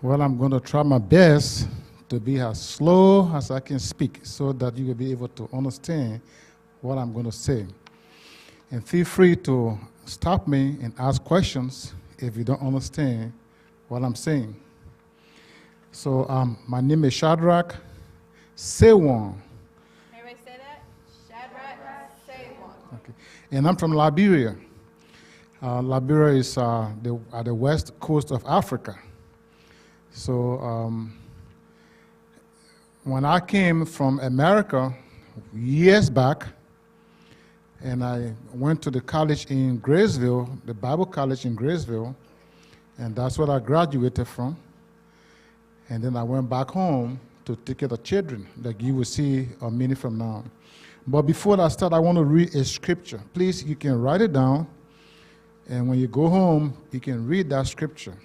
Well, I'm going to try my best to be as slow as I can speak so that you will be able to understand what I'm going to say. And feel free to stop me and ask questions if you don't understand what I'm saying. So my name is Shadrach Sewon. Everybody say that? Shadrach Sewon. Okay. And I'm from Liberia. Liberia is at the west coast of Africa. So when I came from America years back, and I went to the college in Graysville, the Bible College in Graysville, and that's where I graduated from. And then I went back home to take care of children, like you will see a minute from now. But before I start, I want to read a scripture. Please, you can write it down, and when you go home, you can read that scripture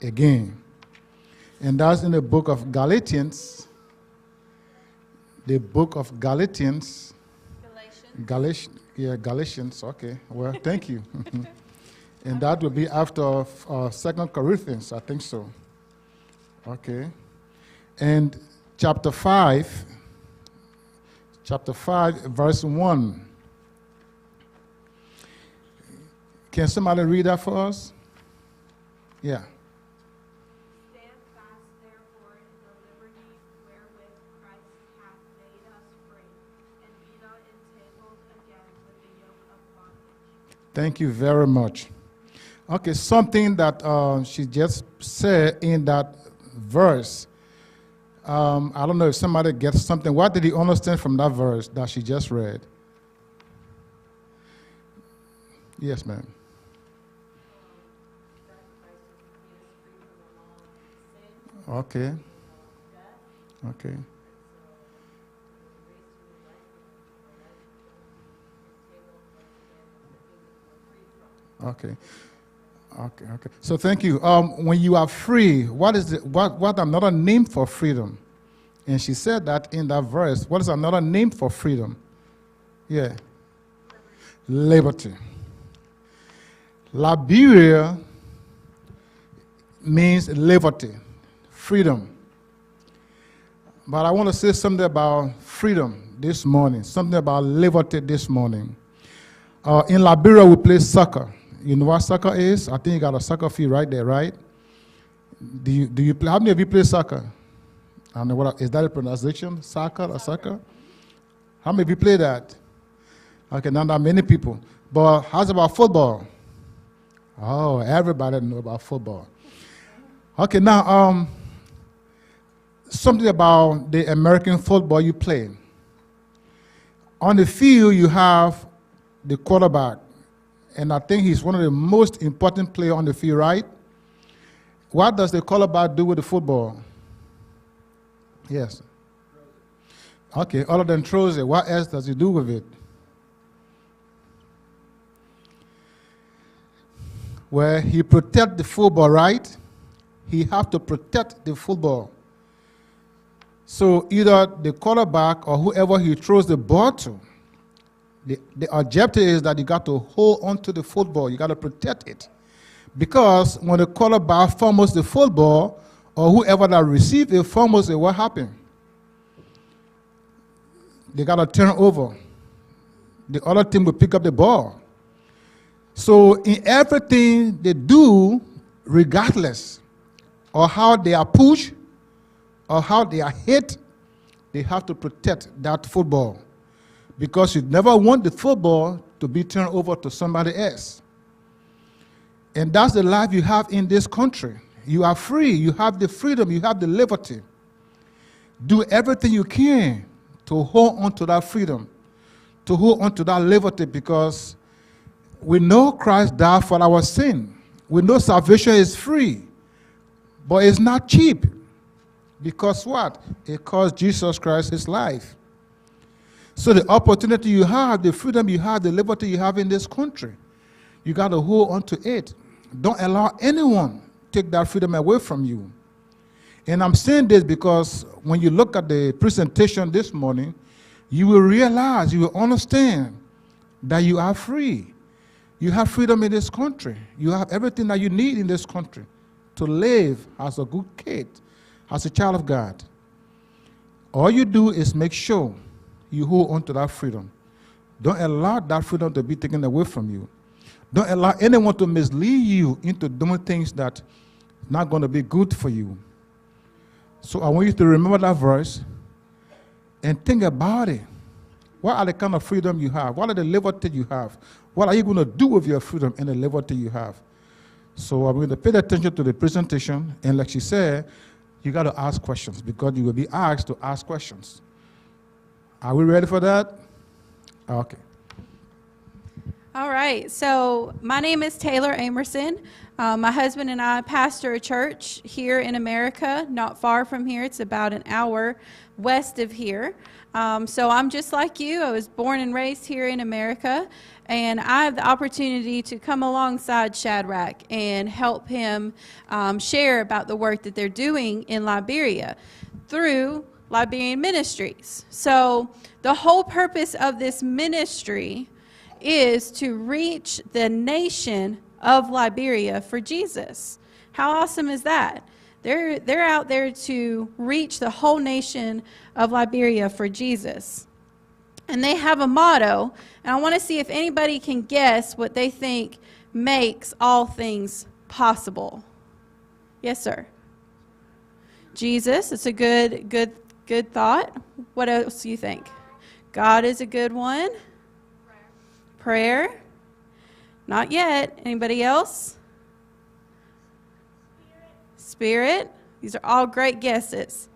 again. And that's in the book of Galatians. The book of Galatians. Galatians, okay. Well, thank you. And that will be after 2 Corinthians, I think so. Okay. And chapter 5, verse 1. Can somebody read that for us? Yeah. Stand fast, therefore, in the liberty wherewith Christ hath made us free, and be not entangled again with the yoke of bondage. Thank you very much. Okay, something that she just said in that verse. I don't know if somebody gets something. What did he understand from that verse that she just read? Yes, ma'am. Okay. Okay. Okay. Okay. Okay. So thank you. When you are free, what is what another name for freedom? And she said that in that verse. What is another name for freedom? Yeah. Liberty. Liberia means liberty, freedom. But I want to say something about freedom this morning, something about liberty this morning. In Liberia, we play soccer. You know what soccer is? I think you got a soccer field right there, right? Do you play? How many of you play soccer? I don't know what is that a pronunciation? Soccer or soccer? How many of you play that? Okay, not that many people. But how's about football? Oh, everybody knows about football. Okay, now something about the American football you play. On the field, you have the quarterback, and I think he's one of the most important players on the field, right? What does the quarterback do with the football? Yes. Okay, other than throws it, what else does he do with it? Well, he protects the football, right? He has to protect the football. So either the quarterback or whoever he throws the ball to, the objective is that you got to hold on to the football. You got to protect it. Because when the quarterback fumbles the football, or whoever that receives it fumbles it, what happened? They got to turn over. The other team will pick up the ball. So in everything they do, regardless of how they are pushed or how they are hit, they have to protect that football. Because you never want the football to be turned over to somebody else. And that's the life you have in this country. You are free. You have the freedom. You have the liberty. Do everything you can to hold on to that freedom, to hold on to that liberty, because we know Christ died for our sin. We know salvation is free, but it's not cheap. Because what? It cost Jesus Christ his life. So the opportunity you have, the freedom you have, the liberty you have in this country, you got to hold on to it. Don't allow anyone take that freedom away from you. And I'm saying this because when you look at the presentation this morning, you will realize, you will understand that you are free. You have freedom in this country. You have everything that you need in this country. to live as a good kid, as a child of God. All you do is make sure you hold on to that freedom. Don't allow that freedom to be taken away from you. Don't allow anyone to mislead you into doing things that are not going to be good for you. So I want you to remember that verse and think about it. What are the kind of freedom you have? What are the liberty you have? What are you going to do with your freedom and the liberty you have? So I'm going to pay attention to the presentation, and like she said, you got to ask questions because you will be asked to ask questions. Are we ready for that? Okay. All right, so my name is Taylor Amerson. My husband and I pastor a church here in America, not far from here. It's about an hour west of here. So I'm just like you. I was born and raised here in America, and I have the opportunity to come alongside Shadrach and help him share about the work that they're doing in Liberia through Liberian Ministries. So the whole purpose of this ministry is to reach the nation of Liberia for Jesus. How awesome is that? They're out there to reach the whole nation of Liberia for Jesus. And they have a motto, and I want to see if anybody can guess what they think makes all things possible. Yes, sir. Jesus, it's a good thought. What else do you think? God is a good one. Prayer. Not yet. Anybody else? Spirit. These are all great guesses.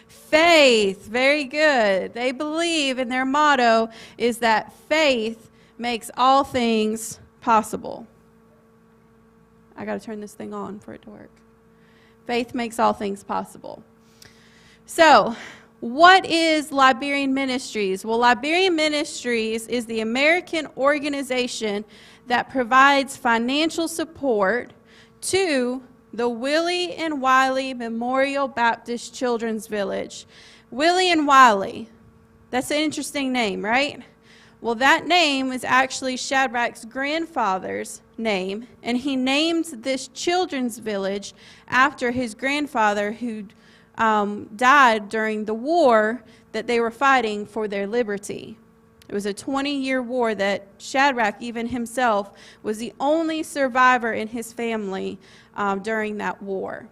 Faith. Very good. They believe, and their motto is that faith makes all things possible. I got to turn this thing on for it to work. Faith makes all things possible. So, what is Liberian Ministries? Well, Liberian Ministries is the American organization that provides financial support to the Willie and Wiley Memorial Baptist Children's Village. Willie and Wiley, that's an interesting name, right? Well, that name is actually Shadrach's grandfather's name, and he named this children's village after his grandfather who died during the war that they were fighting for their liberty. It was a 20-year war that Shadrach, even himself, was the only survivor in his family during that war.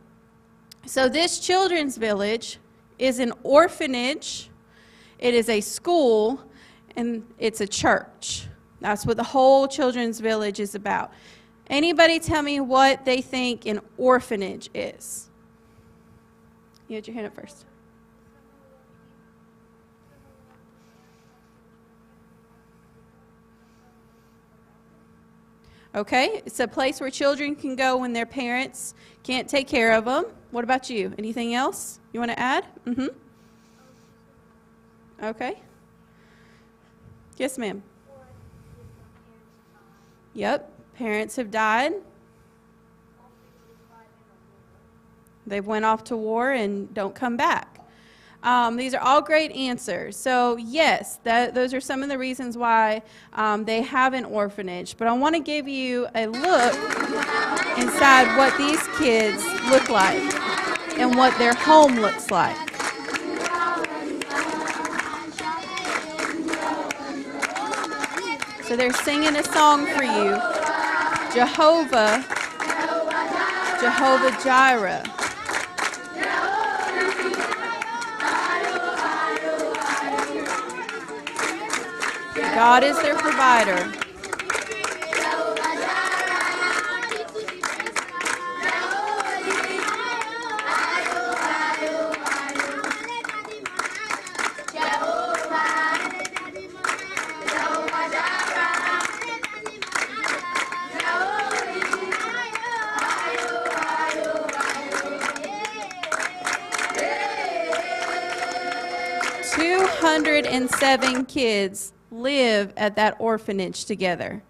So this children's village is an orphanage, it is a school, and it's a church. That's what the whole children's village is about. Anybody tell me what they think an orphanage is? You had your hand up first. Okay, it's a place where children can go when their parents can't take care of them. What about you? Anything else you want to add? Okay. Yes, ma'am. Yep, parents have died. They went off to war and don't come back. These are all great answers. So yes, those are some of the reasons why they have an orphanage. But I want to give you a look inside what these kids look like and what their home looks like. So they're singing a song for you, Jehovah Jireh. God is their provider. And 7 kids live at that orphanage together.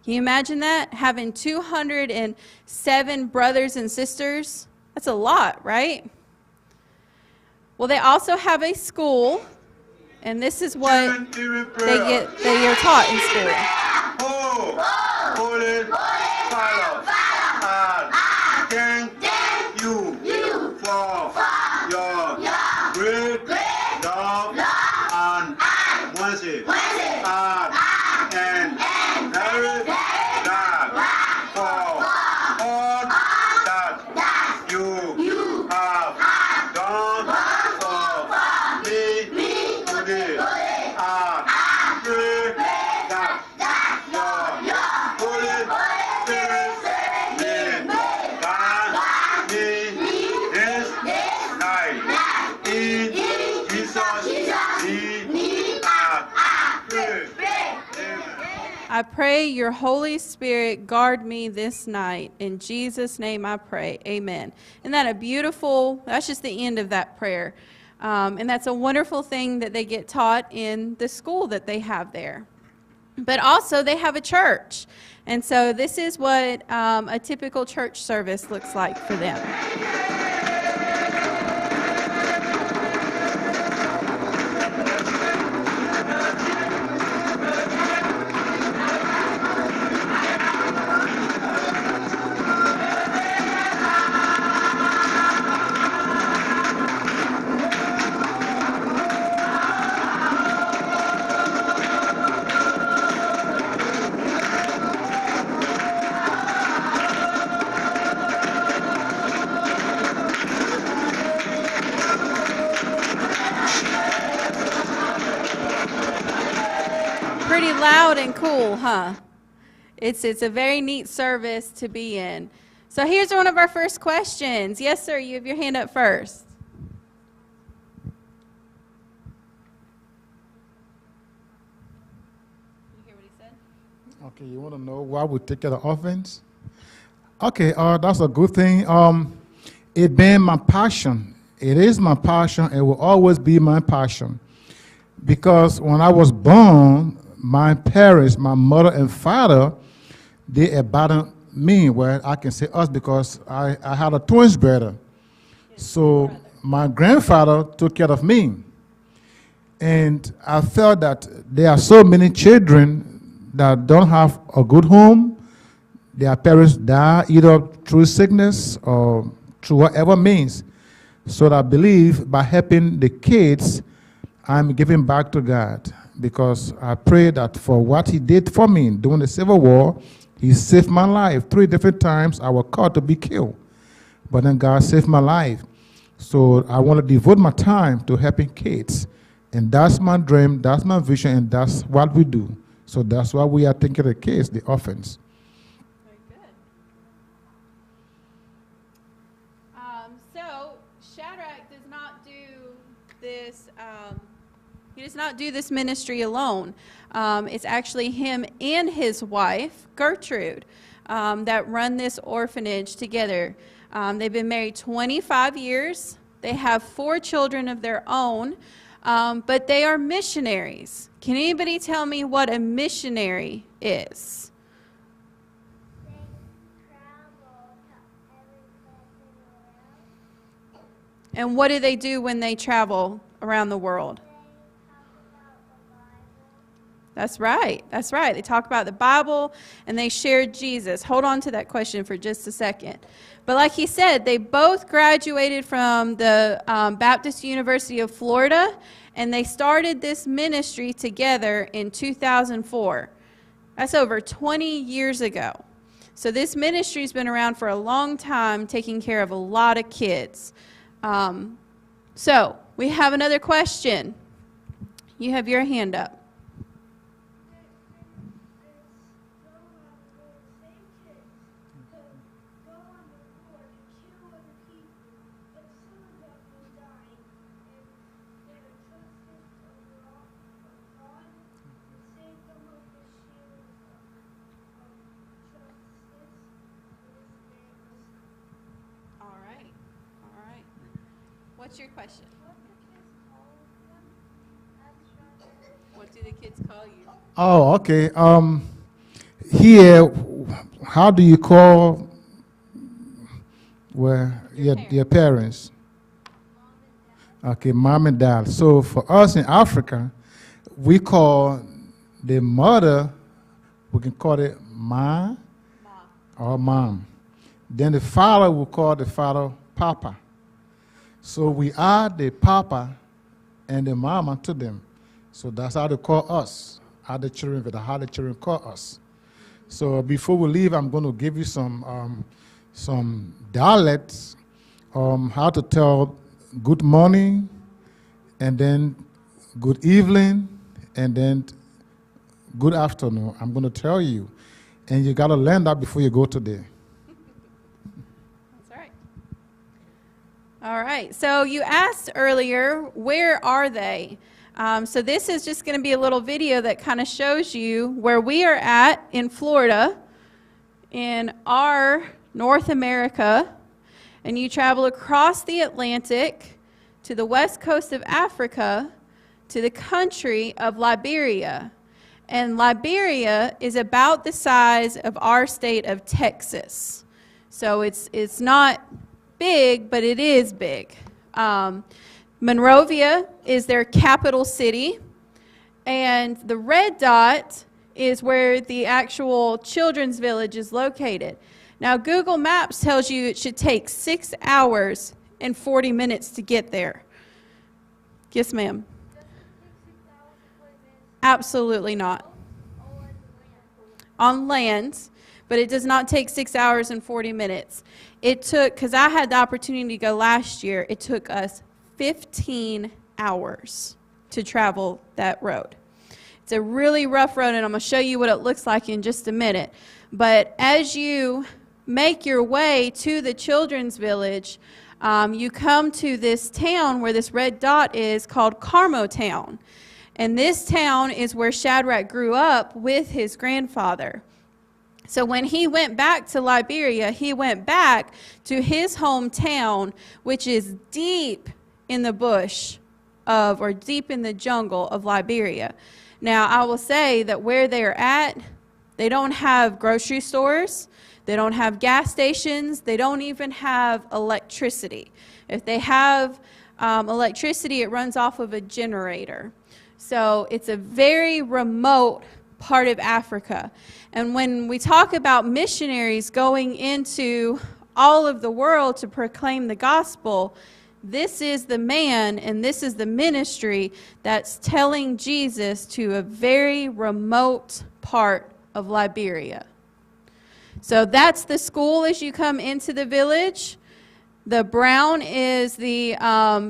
Can you imagine that? Having 207 brothers and sisters? That's a lot, right? Well, they also have a school, and this is what they are taught in school. Holy Father, your great love and mercy. And very glad for all that you have done for me today. I pray that your Holy Spirit may guide me this night. In Jesus' name, I pray. Amen. I pray your Holy Spirit guard me this night. In Jesus' name I pray. Amen. Isn't that a beautiful, that's just the end of that prayer. And that's a wonderful thing that they get taught in the school that they have there. But also they have a church. And so this is what a typical church service looks like for them. Pretty loud and cool, huh? It's a very neat service to be in. So here's one of our first questions. Yes, sir, you have your hand up first. You hear what he said? Okay, you want to know why we take care of the orphans? Okay, that's a good thing. It been my passion. It is my passion. It will always be my passion. Because when I was born, my parents, my mother and father, they abandoned me. Well, I can say us because I had a twins brother. So my grandfather took care of me. And I felt that there are so many children that don't have a good home. Their parents die either through sickness or through whatever means. So I believe by helping the kids, I'm giving back to God, because I pray that for what he did for me during the Civil War, he saved my life. 3 different times I was called to be killed, but then God saved my life. So I want to devote my time to helping kids, and that's my dream, that's my vision, and that's what we do. So that's why we are taking care of the kids, the orphans. Very good. So Shadrach does not do this. He does not do this ministry alone. It's actually him and his wife, Gertrude, that run this orphanage together. They've been married 25 years. They have 4 children of their own, but they are missionaries. Can anybody tell me what a missionary is? And what do they do when they travel around the world? That's right. That's right. They talk about the Bible and they share Jesus. Hold on to that question for just a second. But like he said, they both graduated from the Baptist University of Florida, and they started this ministry together in 2004. That's over 20 years ago. So this ministry's been around for a long time, taking care of a lot of kids. So we have another question. You have your hand up. What's your question? What do the kids call you? Oh, okay. Here, how do you call your parents? Okay, mom and dad. So for us in Africa, we call the mother, we can call it ma or mom. Then the father, we call the father papa. So we are the papa and the mama to them. So that's how they call us, how the children call us. So before we leave, I'm going to give you some dialects, how to tell good morning, and then good evening, and then good afternoon. I'm going to tell you, and you got to learn that before you go today. That's right. All right. So you asked earlier, where are they? So this is just going to be a little video that kind of shows you where we are at in Florida, in our North America, and you travel across the Atlantic to the west coast of Africa to the country of Liberia. And Liberia is about the size of our state of Texas. So it's not big, but it is big. Monrovia is their capital city, and the red dot is where the actual children's village is located. Now, Google Maps tells you it should take 6 hours and 40 minutes to get there. Yes, ma'am. Absolutely not. On land, but it does not take 6 hours and 40 minutes. It took, because I had the opportunity to go last year, it took us 15 hours to travel that road. It's a really rough road, and I'm going to show you what it looks like in just a minute. But as you make your way to the children's village, you come to this town where this red dot is called Carmo Town. And this town is where Shadrach grew up with his grandfather. So when he went back to Liberia, he went back to his hometown, which is deep in the bush or deep in the jungle of Liberia. Now, I will say that where they're at, they don't have grocery stores, they don't have gas stations, they don't even have electricity. If they have electricity, it runs off of a generator. So it's a very remote part of Africa. And when we talk about missionaries going into all of the world to proclaim the gospel, this is the man and this is the ministry that's telling Jesus to a very remote part of Liberia. So that's the school as you come into the village. The brown is the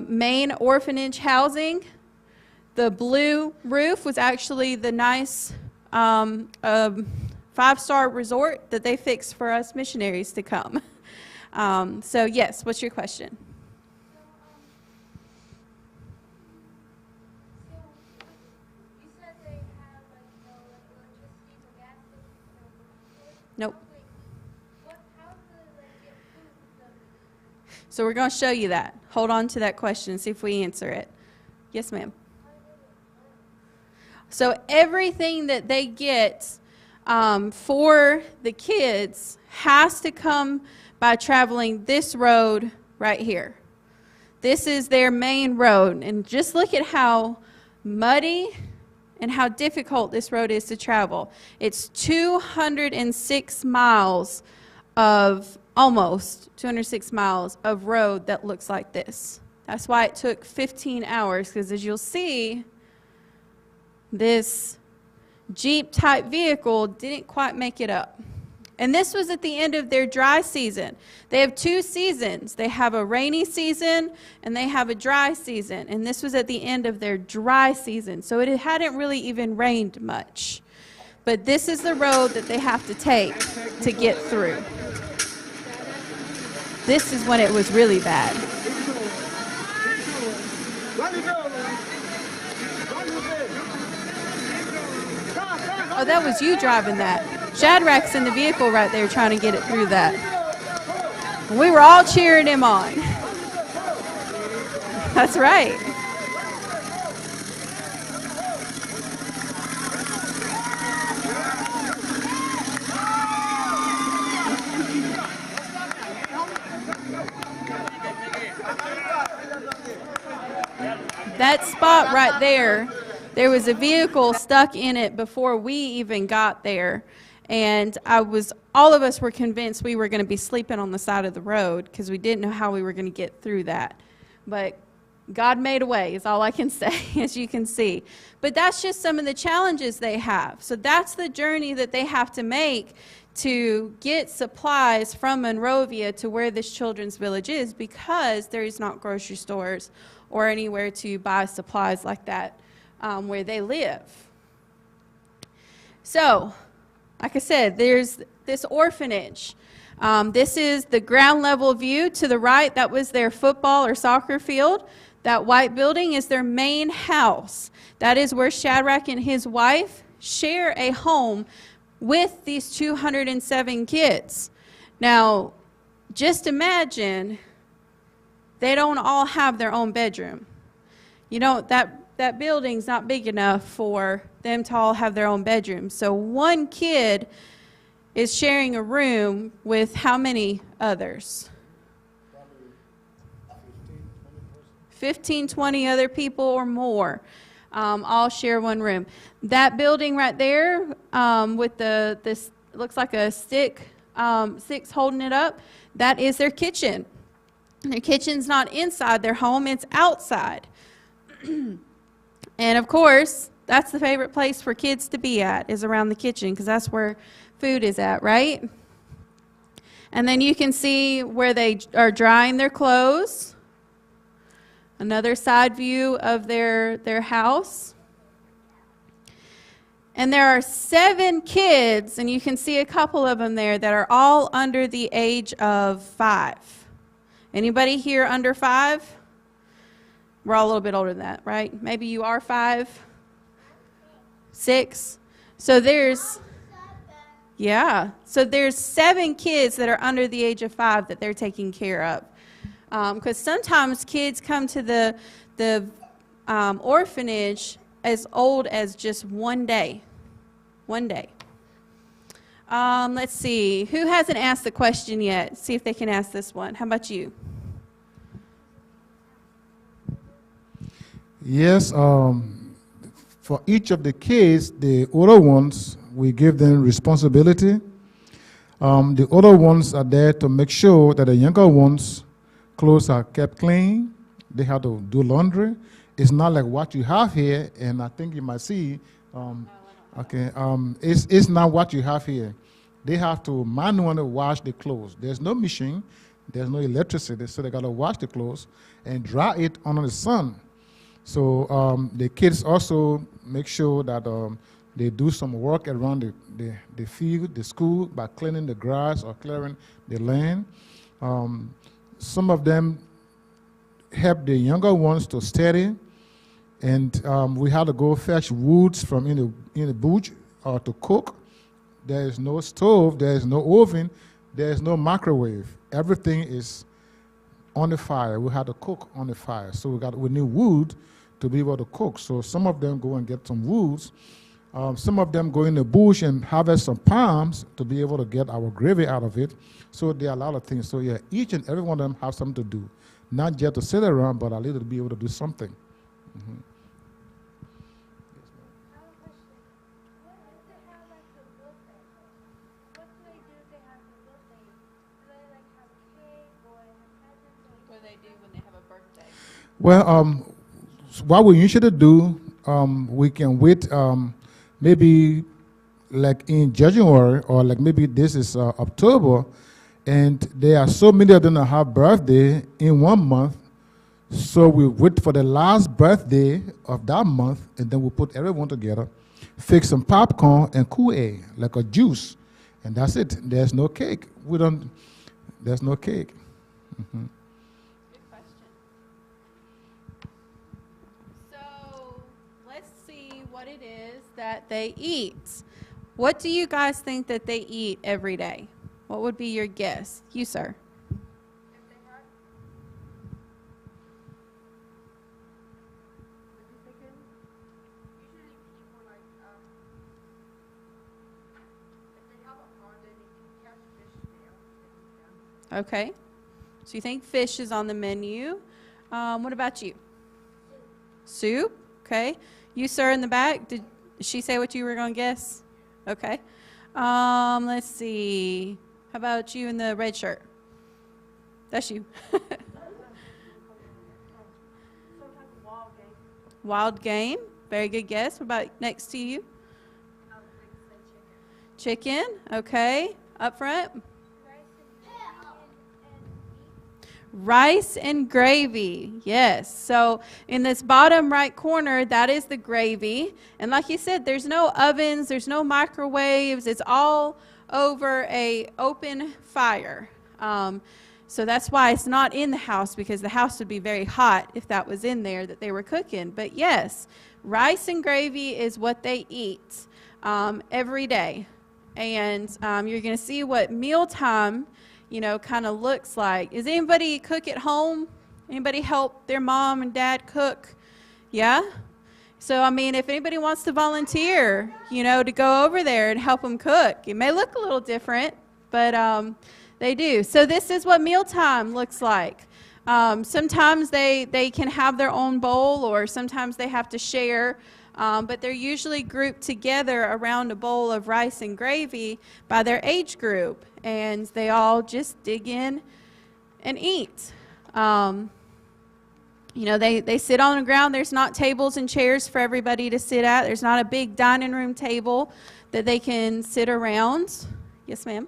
main orphanage housing. The blue roof was actually the nice 5-star resort that they fixed for us missionaries to come. So yes, what's your question? Nope. So we're going to show you that. Hold on to that question and see if we answer it. Yes, ma'am. So everything that they get for the kids has to come by traveling this road right here. This is their main road. And just look at how muddy and how difficult this road is to travel. It's 206 miles of, almost 206 miles of road that looks like this. That's why it took 15 hours, because as you'll see, this Jeep-type vehicle didn't quite make it up. And this was at the end of their dry season. They have 2 seasons. They have a rainy season and they have a dry season. And this was at the end of their dry season. So it hadn't really even rained much. But this is the road that they have to take to get through. This is when it was really bad. Oh, that was you driving that. Shadrach's in the vehicle right there trying to get it through that. We were all cheering him on. That's right. That spot right there, there was a vehicle stuck in it before we even got there. And all of us were convinced we were going to be sleeping on the side of the road because we didn't know how we were going to get through that. But God made a way is all I can say, as you can see. But that's just some of the challenges they have. So that's the journey that they have to make to get supplies from Monrovia to where this children's village is, because there is not grocery stores or anywhere to buy supplies like that where they live. So, like I said, there's this orphanage. This is the ground level view. To the right, that was their football or soccer field. That white building is their main house. That is where Shadrach and his wife share a home with these 207 kids. Now, just imagine they don't all have their own bedroom. You know, that building's not big enough for them to all have their own bedroom. So one kid is sharing a room with how many others? 15, 20 other people or more. All share one room. That building right there with this looks like a stick, sticks holding it up, that is their kitchen. Their kitchen's not inside their home, it's outside. And of course, that's the favorite place for kids to be at, is around the kitchen, because that's where food is at, right? And then you can see where they are drying their clothes. Another side view of their house. And there are 7 kids, and you can see a couple of them there, that are all under the age of 5. Anybody here under 5? We're all a little bit older than that, right? Maybe you are 5, 6. So there's 7 kids that are under the age of 5 that they're taking care of. Because sometimes kids come to the orphanage as old as just one day. Let's see. Who hasn't asked the question yet? See if they can ask this one. How about you? Yes, for each of the kids, the older ones, we give them responsibility. The older ones are there to make sure that the younger ones' clothes are kept clean. They have to do laundry. It's not like what you have here, and I think you might see, it's not what you have here. They have to manually wash the clothes. There's no machine, there's no electricity, so they got to wash the clothes and dry it under the sun. So the kids also make sure that they do some work around the field, the school, by cleaning the grass or clearing the land. Some of them help the younger ones to study, and we had to go fetch woods from in the bush to cook. There is no stove, there is no oven, there is no microwave. Everything is on the fire. We had to cook on the fire, so we need wood to be able to cook. So some of them go and get some woods. Some of them go in the bush and harvest some palms to be able to get our gravy out of it. So there are a lot of things. So yeah, each and every one of them have something to do. Not just to sit around, but at least to be able to do something. Mm-hmm. Well, what we usually do, we can wait maybe like in January, or like maybe this is October, and there are so many of them that have birthday in 1 month. So we wait for the last birthday of that month, and then we put everyone together, fix some popcorn and Kool-Aid, like a juice, and that's it. There's no cake. There's no cake. Mm-hmm. That they eat. What do you guys think that they eat every day? What would be your guess? You, sir. Okay. So you think fish is on the menu. What about you? Soup. Okay. You, sir, in the back, did she say what you were going to guess? Okay. Let's see. How about you in the red shirt? That's you. Wild game. Very good guess. What about next to you? Chicken. Okay. Up front. Rice and gravy. Yes. So in this bottom right corner, that is the gravy. And like you said, there's no ovens, there's no microwaves. It's all over a open fire. So that's why it's not in the house, because the house would be very hot if that was in there that they were cooking. But yes, rice and gravy is what they eat every day. And you're going to see what mealtime, kind of looks like. Does anybody cook at home? Anybody help their mom and dad cook? Yeah? So, if anybody wants to volunteer, to go over there and help them cook. It may look a little different, but they do. So this is what mealtime looks like. Sometimes they can have their own bowl, or sometimes they have to share. But they're usually grouped together around a bowl of rice and gravy by their age group. And they all just dig in and eat. They sit on the ground. There's not tables and chairs for everybody to sit at. There's not a big dining room table that they can sit around. Yes, ma'am?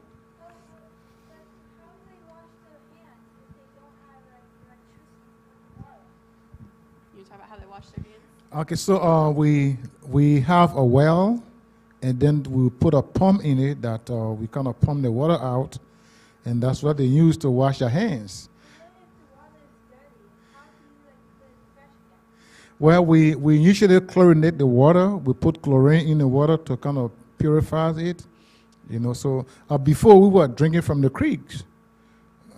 You talk about how they wash their hands? Okay, so we have a well, and then we put a pump in it that we kind of pump the water out, and that's what they use to wash their hands. Well, we usually chlorinate the water. We put chlorine in the water to kind of purify it, So before we were drinking from the creeks,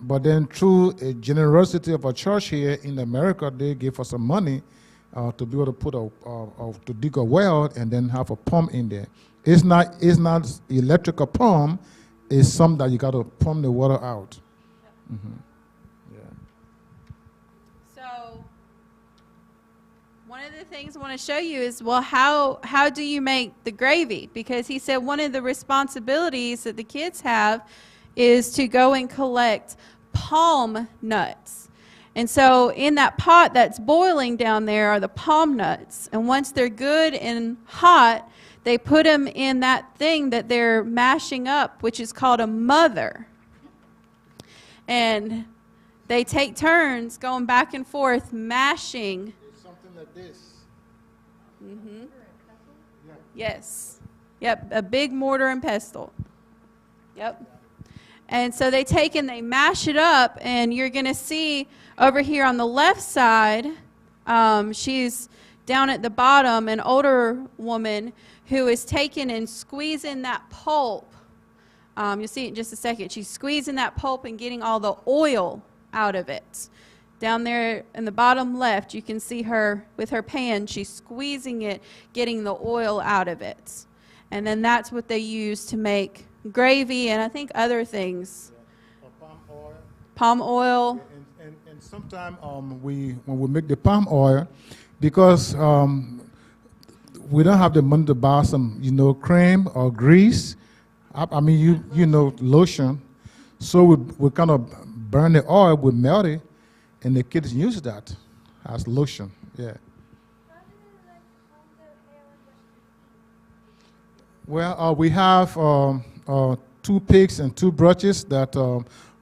but then through a generosity of a church here in America, they gave us some money to be able to put to dig a well and then have a pump in there. It's not electrical pump. It's something that you got to pump the water out. Mm-hmm. Yeah. So one of the things I want to show you is, how do you make the gravy? Because he said one of the responsibilities that the kids have is to go and collect palm nuts. And so in that pot that's boiling down there are the palm nuts. And once they're good and hot, they put them in that thing that they're mashing up, which is called a mother. And they take turns going back and forth mashing. It's something like this. Mm-hmm. Yeah. Yes. Yep, a big mortar and pestle. Yep. And so they take and they mash it up, and you're going to see over here on the left side, she's down at the bottom, an older woman who is taking and squeezing that pulp. You'll see it in just a second. She's squeezing that pulp and getting all the oil out of it. Down there in the bottom left, you can see her with her pan. She's squeezing it, getting the oil out of it. And then that's what they use to make gravy and I think other things. Yeah. Palm oil. Palm oil. And sometimes when we make the palm oil, because we don't have the money to buy some, cream or grease. Lotion. So we kind of burn the oil, we melt it, and the kids use that as lotion. Yeah. Well, we have 2 picks and 2 brushes that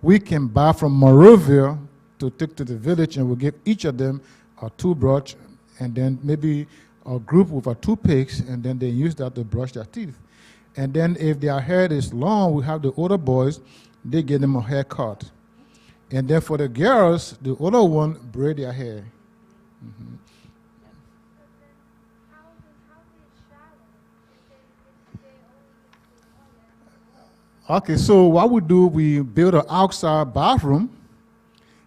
we can buy from Monroeville to take to the village, and we'll give each of them a 2 brush, and then maybe a group with a 2 picks, and then they use that to brush their teeth. And then if their hair is long, we have the older boys, they get them a haircut. And then for the girls, the older one braid their hair. Mm-hmm. Okay, so what we do, we build an outside bathroom,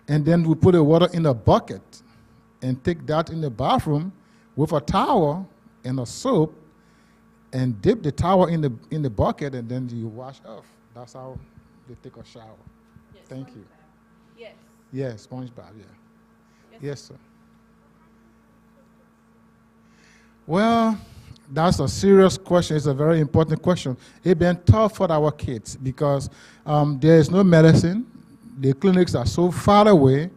and then we put the water in a bucket and take that in the bathroom with a towel and a soap and dip the towel in the bucket, and then you wash off. That's how they take a shower. Yes, Thank you. Yes. Yeah, sponge bath, yeah. Yes, sir. Well, that's a serious question. It's a very important question. It's been tough for our kids because there is no medicine. The clinics are so far away.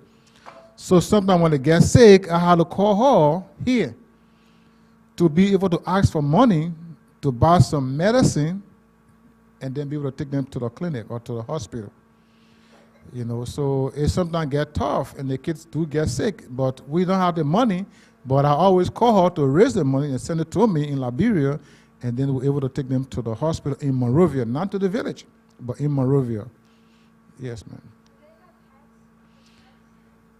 So sometimes when they get sick, I had to call her here to be able to ask for money to buy some medicine and then be able to take them to the clinic or to the hospital. You know, so it sometimes get tough and the kids do get sick, but we don't have the money. But I always call her to raise the money and send it to me in Liberia, and then we're able to take them to the hospital in Monrovia, not to the village, but in Monrovia. Yes, ma'am.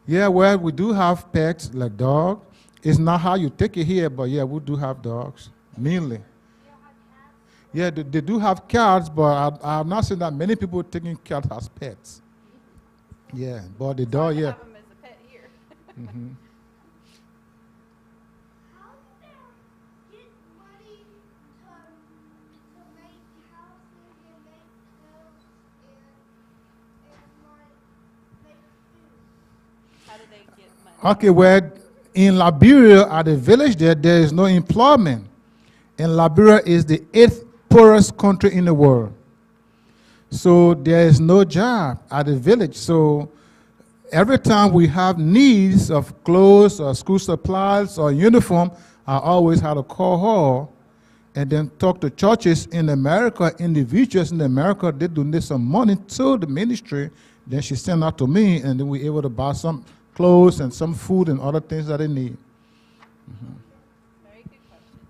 Yeah, well, we do have pets like dogs. It's not how you take it here, but yeah, we do have dogs, mainly. Yeah, they do have cats, but I have not seen that many people taking cats as pets. Yeah, but the dog, yeah. Have them as a pet here. Mhm. How do they get money to make houses and make clothes and like make food? How do they get money? Okay, well, in Liberia, at the village there is no employment. And Liberia is the 8th poorest country in the world. So there is no job at the village. So every time we have needs of clothes or school supplies or uniform, I always have to call her and then talk to churches in America, individuals in America. They donate some money to the ministry. Then she send out to me, and then we're able to buy some clothes and some food and other things that they need. Very good questions.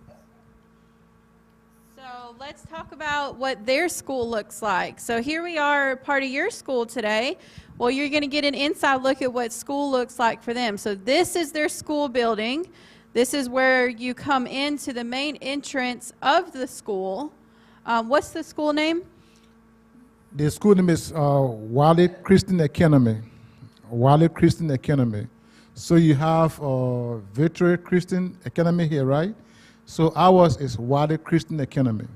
So let's talk about what their school looks like. So here we are, part of your school today. Well, you're going to get an inside look at what school looks like for them. So this is their school building. This is where you come into the main entrance of the school. What's the school name? The school name is Wally Christian Academy. Wally Christian Academy. So you have Victory Christian Academy here, right? So ours is Wally Christian Academy.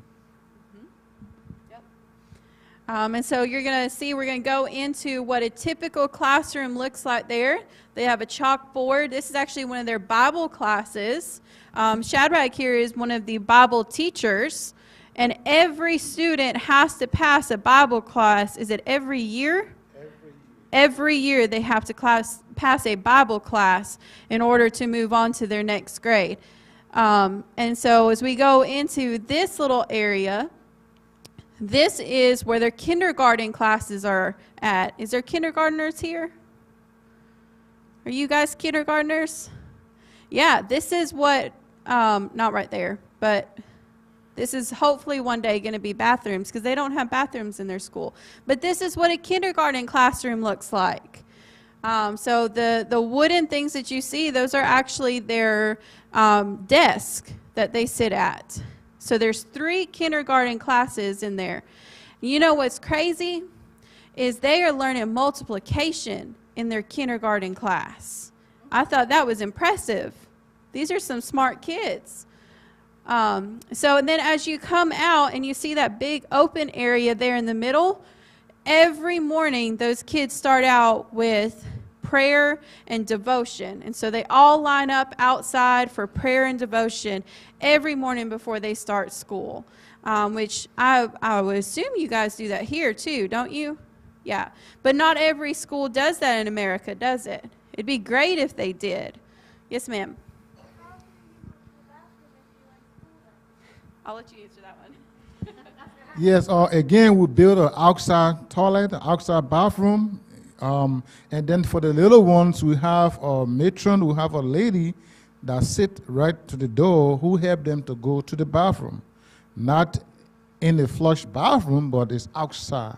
And so you're going to see, we're going to go into what a typical classroom looks like there. They have a chalkboard. This is actually one of their Bible classes. Shadrach here is one of the Bible teachers. And every student has to pass a Bible class. Is it every year? Every year they have to pass a Bible class in order to move on to their next grade. And so as we go into this little area, this is where their kindergarten classes are at. Is there kindergartners here? Are you guys kindergartners? Yeah, this is what, not right there, but this is hopefully one day going to be bathrooms because they don't have bathrooms in their school. But this is what a kindergarten classroom looks like. So the wooden things that you see, those are actually their desk that they sit at. So there's 3 kindergarten classes in there. You know what's crazy is they are learning multiplication in their kindergarten class. I thought that was impressive. These are some smart kids. And then as you come out and you see that big open area there in the middle, every morning those kids start out with prayer and devotion. And so they all line up outside for prayer and devotion every morning before they start school, which I would assume you guys do that here too, don't you? Yeah. But not every school does that in America, does it? It'd be great if they did. Yes, ma'am. I'll let you answer that one. Yes, again, we build an outside toilet, an outside bathroom. And then for the little ones, we have a matron, we have a lady that sit right to the door who help them to go to the bathroom. Not in the flush bathroom, but it's outside.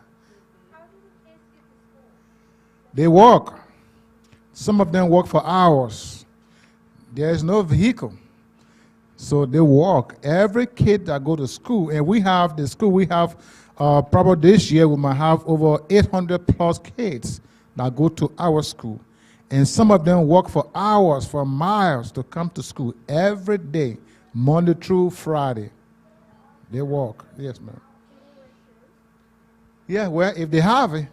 How do the kids get to school? They walk. Some of them walk for hours. There is no vehicle. So they walk. Every kid that go to school, and we have the school, we have probably this year we might have over 800 plus kids that go to our school. And some of them walk for hours, for miles to come to school every day, Monday through Friday. They walk. Yes, ma'am. Yeah, well, if they have it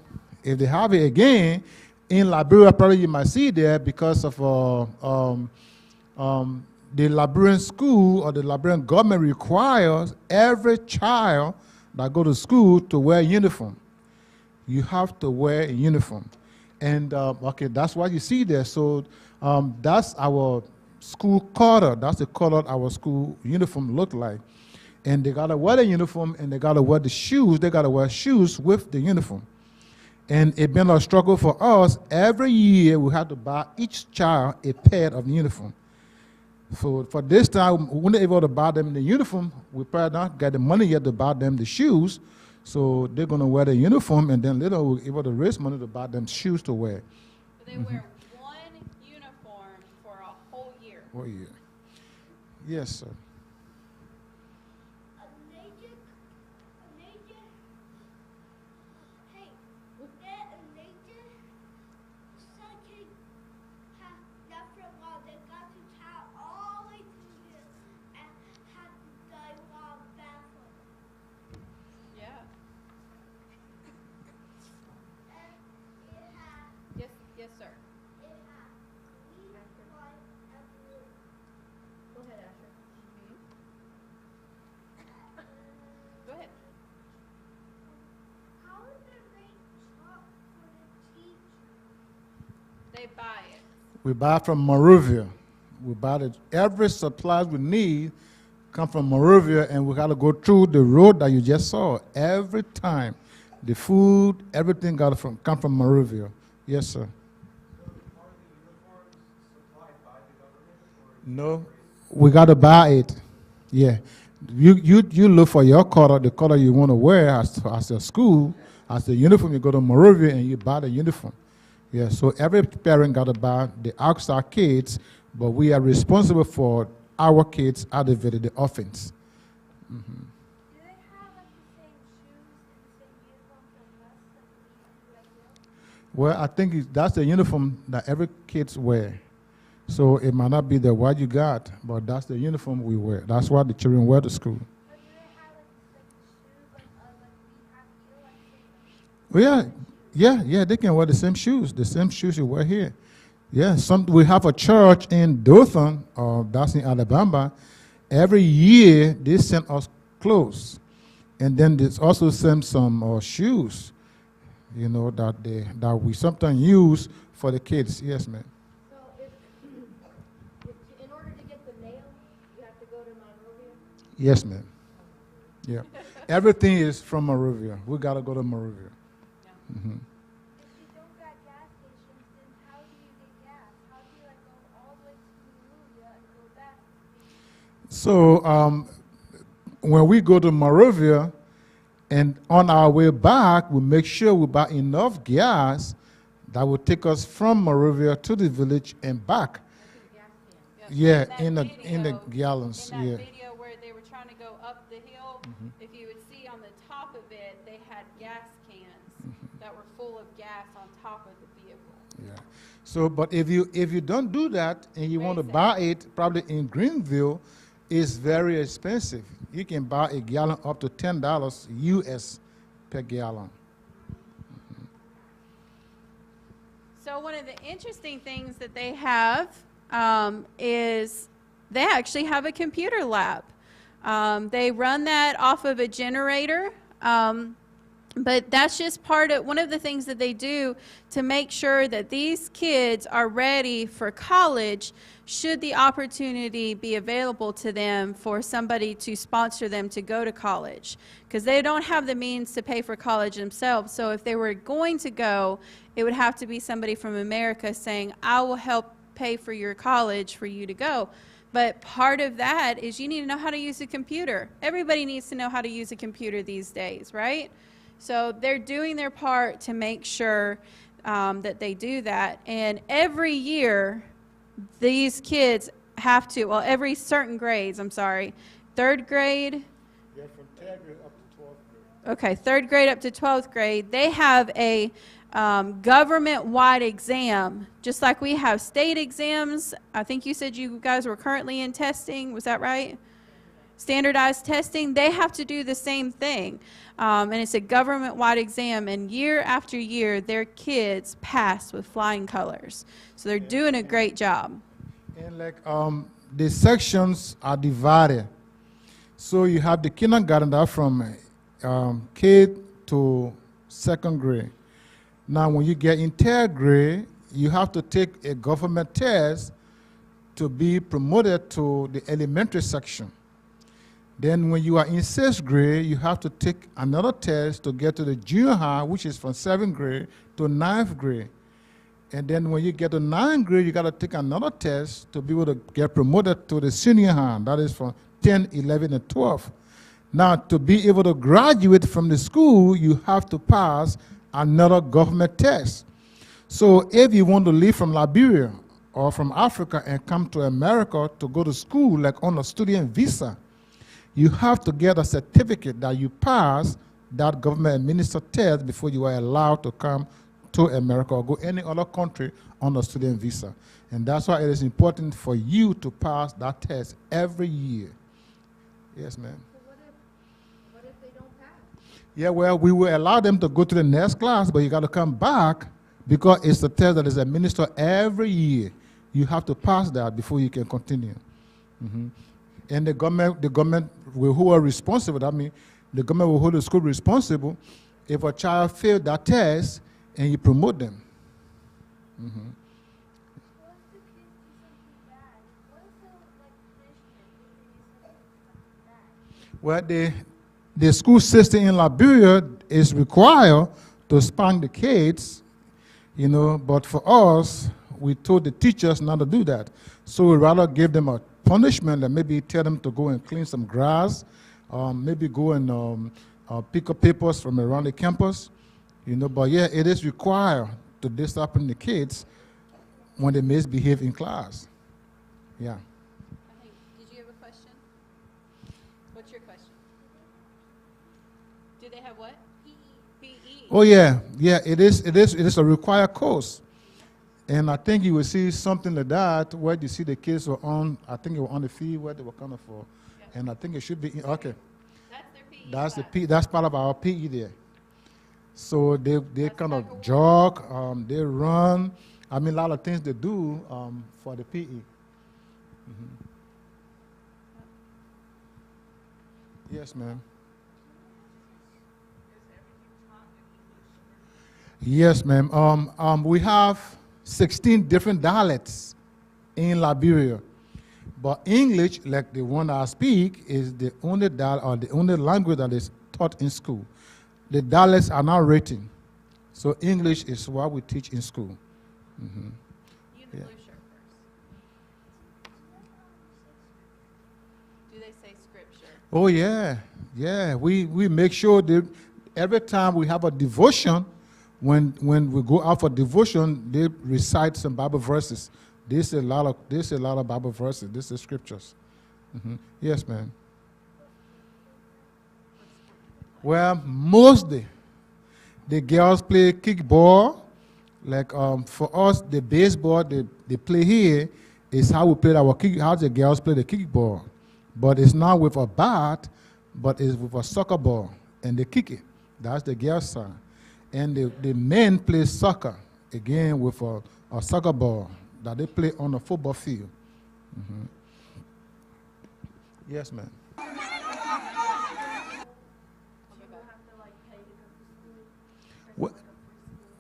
again, in Liberia, probably you might see there because of the Liberian school or the Liberian government requires every child that go to school to wear a uniform. You have to wear a uniform. And okay, that's what you see there. So that's our school color. That's the color our school uniform look like. And they gotta wear the uniform, and they gotta wear the shoes. They gotta wear shoes with the uniform. And it's been a struggle for us. Every year we have to buy each child a pair of uniform. So for this time, we weren't able to buy them the uniform. We probably not get the money yet to buy them the shoes. So they're gonna wear the uniform, and then later we're able to raise money to buy them shoes to wear. So they wear one uniform for a whole year. Oh yeah. Yes, sir. Yeah. Yes, yes, sir. Go ahead, Asher. Go ahead. They buy it. We buy from Moravia. We buy every supplies we need come from Moravia, and we got to go through the road that you just saw every time. The food, everything come from Moravia. Yes, sir. No, we got to buy it. Yeah, you look for your color, the color you want to wear as a school, as the uniform. You go to Moravia and you buy the uniform. Yeah, so every parent got to buy the outside kids, but we are responsible for our kids at the orphans. Do they have like the same shoes and the same uniform for us that we do right now? Well, I think that's the uniform that every kids wear. So it might not be the what you got, but that's the uniform we wear. That's what the children wear to school. But do they have like shoes like we have here, like Yeah, they can wear the same shoes you wear here. Yeah, we have a church in Dothan, that's in Alabama. Every year they send us clothes, and then they also send some shoes, that we sometimes use for the kids. Yes, ma'am. So in order to get the mail, you have to go to Monrovia? Yes, ma'am. Yeah, everything is from Moravia. We gotta go to Moravia. If Mm-hmm. you don't got gas stations, then how do you get gas? How do you like go all the way to Monrovia and go back? So when we go to Moravia, and on our way back, we make sure we buy enough gas that will take us from Moravia to the village and back. Yeah, That in the video- gallons. In that Yeah. video where they were trying to go up the hill, if you would see on the top of it, they had gas cans that were full of gas on top of the vehicle. Yeah. So, but if you don't do that and you want to Raise it. buy it, probably in Greenville, it's very expensive. You can buy a gallon up to $10 US per gallon. So one of the interesting things that they have is they actually have a computer lab. They run that off of a generator, but that's just one of the things that they do to make sure that these kids are ready for college should the opportunity be available to them for somebody to sponsor them to go to college, because they don't have the means to pay for college themselves. So if they were going to go, it would have to be somebody from America saying, I will help pay for your college for you to go. But part of that is you need to know how to use a computer. Everybody needs to know how to use a computer these days, right? So they're doing their part to make sure that they do that. And every year, these kids have to, well, every certain grades, third grade, Yeah, from 10th grade up to 12th grade. okay, third grade up to 12th grade, they have a government-wide exam, just like we have state exams. I think you said you guys were currently in testing. Was that right? Standardized testing. They have to do the same thing. And it's a government-wide exam. And year after year, their kids pass with flying colors. So they're doing a great job. And like the sections are divided. So you have the kindergarten that from K to second grade. Now, when you get in third grade, you have to take a government test to be promoted to the elementary section. Then when you are in sixth grade, you have to take another test to get to the junior high, which is from seventh grade to ninth grade. And then when you get to ninth grade, you got to take another test to be able to get promoted to the senior high. That is from 10, 11, and 12. Now, to be able to graduate from the school, you have to pass another government test. So if you want to leave from Liberia or from Africa and come to America to go to school, like on a student visa, you have to get a certificate that you pass that government administered test before you are allowed to come to America or go any other country on a student visa. And that's why it is important for you to pass that test every year. Yes, ma'am. So what if they don't pass? Yeah, well, we will allow them to go to the next class, but you got to come back because it's a test that is administered every year. You have to pass that before you can continue. Mm-hmm. And the government will who are responsible. That means the government will hold the school responsible if a child failed that test and you promote them. Mm-hmm. What if the kids do something bad? What if they're like punishment? They do something bad? Well, the school system in Liberia is required to spank the kids, you know, but for us, we told the teachers not to do that. So we rather give them a punishment and maybe tell them to go and clean some grass, maybe go and pick up papers from around the campus, you know. But yeah, it is required to discipline the kids when they misbehave in class. Yeah. Did you have a question? What's your question? Do they have what? PE. Oh yeah, it is a required course. And I think you will see something like that where you see the kids were on, I think it was on the field where they were kind of for, and I think it should be, okay. That's their PE. That's class. that's part of our PE there. So they kind of jog, they run. I mean, a lot of things they do for the PE. Mm-hmm. Yes, ma'am. Yes, ma'am. We have 16 different dialects in Liberia. But English, like the one that I speak, is the only or the only language that is taught in school. The dialects are not written. So English is what we teach in school. Mm-hmm. You the blue shirt first. Do they say scripture? Oh yeah. We make sure that every time we have a devotion, when we go out for devotion, they recite some Bible verses. There's a lot of Bible verses. This is scriptures. Mm-hmm. Yes, ma'am. Well, mostly the girls play kickball. Like for us, the baseball they play here is how we play how the girls play the kickball. But it's not with a bat, but it's with a soccer ball, and they kick it. That's the girls' side. And the men play soccer, again with a soccer ball that they play on a football field. Mm-hmm. Yes, ma'am.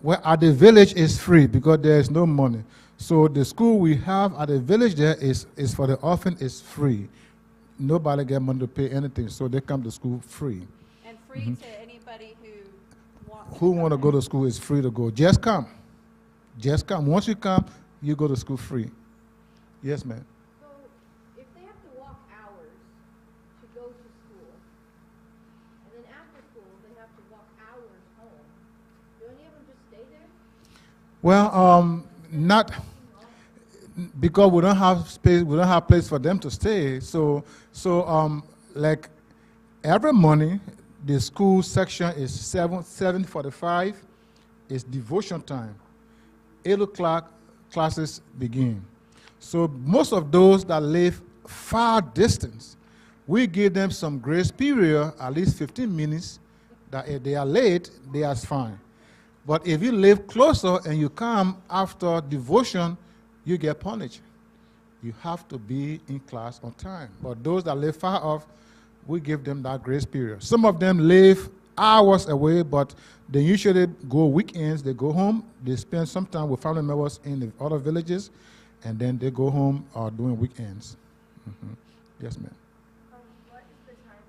Well, at the village is free because there is no money. So the school we have at the village there is for the orphan is free. Nobody get money to pay anything, so they come to school free. And free to anybody Who want to go to school is free to go. Just come. Just come. Once you come, you go to school free. Yes, ma'am. So if they have to walk hours to go to school, and then after school they have to walk hours home, do any of them just stay there? Well, not because we don't have space. We don't have place for them to stay. So like every morning, the school section is 7:45. It's devotion time. 8 o'clock, classes begin. So most of those that live far distance, we give them some grace period, at least 15 minutes, that if they are late, they are fine. But if you live closer and you come after devotion, you get punished. You have to be in class on time. But those that live far off, we give them that grace period. Some of them live hours away, but they usually go weekends. They go home. They spend some time with family members in the other villages, and then they go home during weekends. Yes, ma'am. What is the time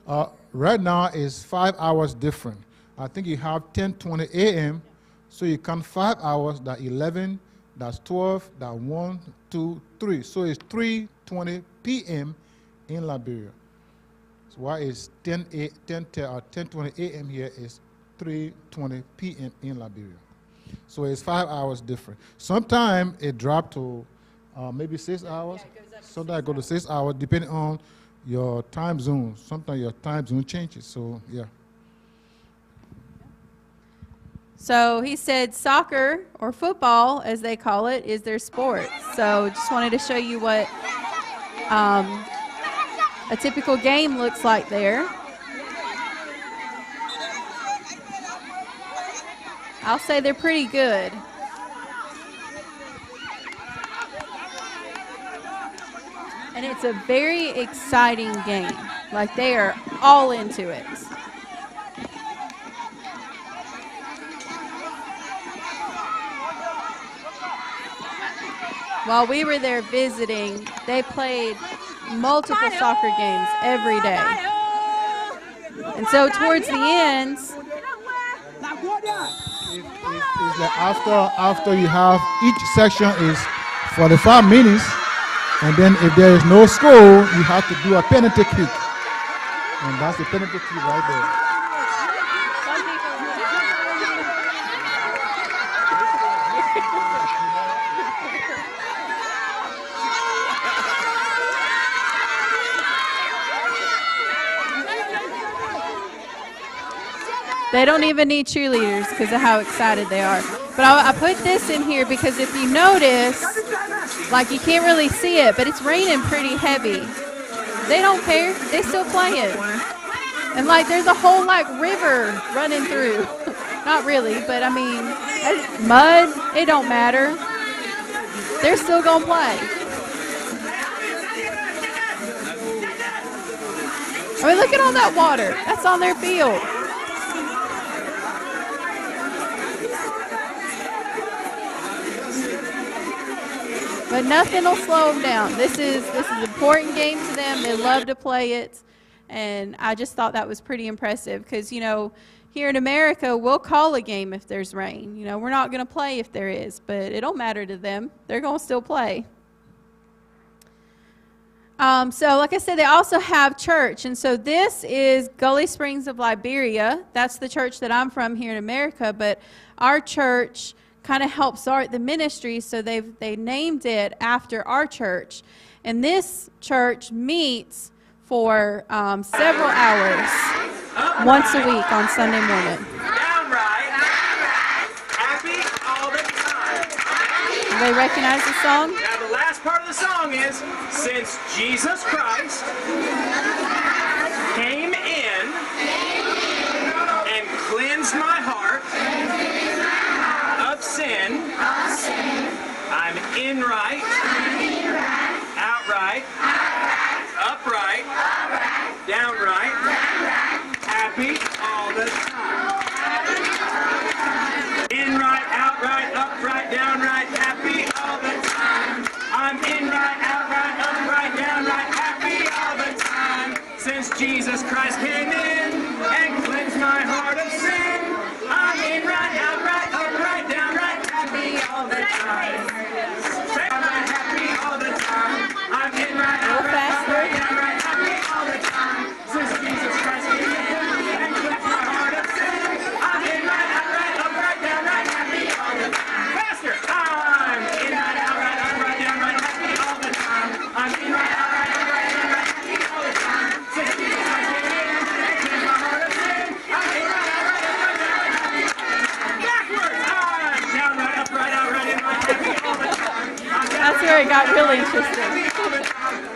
difference? Right now is 5 hours different. I think you have 10:20 a.m., so you count 5 hours, that's 11, that's 12, that's 1, 2, 3. So it's 3:20 p.m. in Liberia. So why is 10:20 a.m. here is 3:20 p.m. in Liberia. So it's 5 hours different. Sometimes it dropped to maybe 6 hours. Sometimes it goes to 6 hours, depending on your time zone. Sometimes your time zone changes. So yeah. So he said soccer, or football as they call it, is their sport. So just wanted to show you what a typical game looks like there. I'll say they're pretty good. And it's a very exciting game. Like, they are all into it. While we were there visiting, they played multiple soccer games every day. And so towards the ends, It's like after you have each section is 45 minutes, and then if there is no score, you have to do a penalty kick. And that's the penalty kick right there. they don't even need cheerleaders because of how excited they are. But I put this in here because if you notice, like, you can't really see it, but it's raining pretty heavy. They don't care. They still playing. And, like, there's a whole, like, river running through. Not really, but, I mean, mud, it don't matter. They're still going to play. I mean, look at all that water. That's on their field. But nothing will slow them down. This is an important game to them. They love to play it. And I just thought that was pretty impressive because, you know, here in America, we'll call a game if there's rain. You know, we're not going to play if there is, but it don't matter to them. They're going to still play. So like I said, they also have church. And so this is Gully Springs of Liberia. That's the church that I'm from here in America. But our church kind of helps start the ministry, so they named it after our church. And this church meets for several hours once a week on Sunday morning. Downright happy all the time. Do they recognize the song? Now the last part of the song is, since Jesus Christ came in and cleansed my heart of sin, I'm in right, outright, upright, downright, happy all the time. In right, outright, upright, downright, happy all the time. I'm in right, outright, upright, downright, happy all the time. Since Jesus Christ came in and cleansed my heart of sin, I'm in right, outright, upright, downright, happy all the time. I'm happy all the time. I'm in right, outright, upright, downright, happy all the time. Since Jesus Christ came in and cleansed my heart of sin, I'm in right, outright, upright, downright, happy all the time. Faster! I'm in right, outright, upright, downright, happy all the time. I'm in right, outright, upright, downright, happy all the time. Since Jesus Christ came in and cleansed my heart of sin, I'm in right, outright, upright, downright, happy all the time. Backwards! I'm downright, upright, outright, downright, happy all the time. That's where it got really interesting.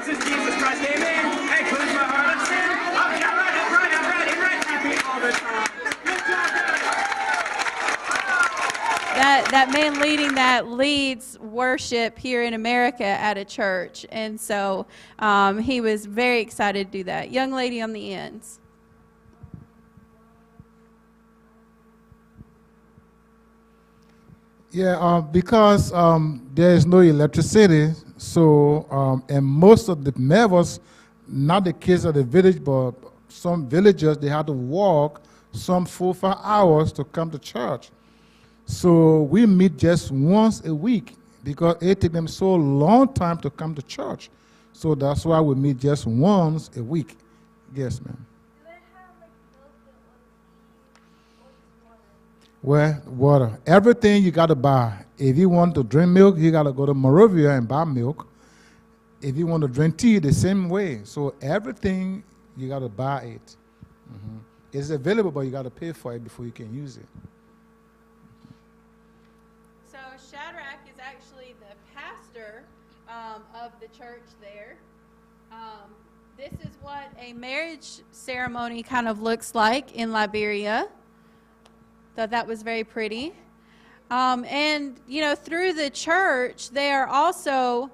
Since Jesus Christ came in and cleansed my heart of sin, I'm downright, upright, outright, happy all the time. That man leading that leads worship here in America at a church. And so he was very excited to do that. Young lady on the ends. Yeah, because there is no electricity, so and most of the members, not the kids of the village, but some villagers, they had to walk some 4 or 5 hours to come to church. So we meet just once a week because it takes them so long time to come to church. So that's why we meet just once a week. Yes, ma'am. Do they have like milk or tea or just water? Well, water. Everything you got to buy. If you want to drink milk, you got to go to Moravia and buy milk. If you want to drink tea, the same way. So everything, you got to buy it. It's available, but you got to pay for it before you can use it. So Shadrach is actually the pastor of the church there. This is what a marriage ceremony kind of looks like in Liberia. Thought that was very pretty. And, you know, through the church, they are also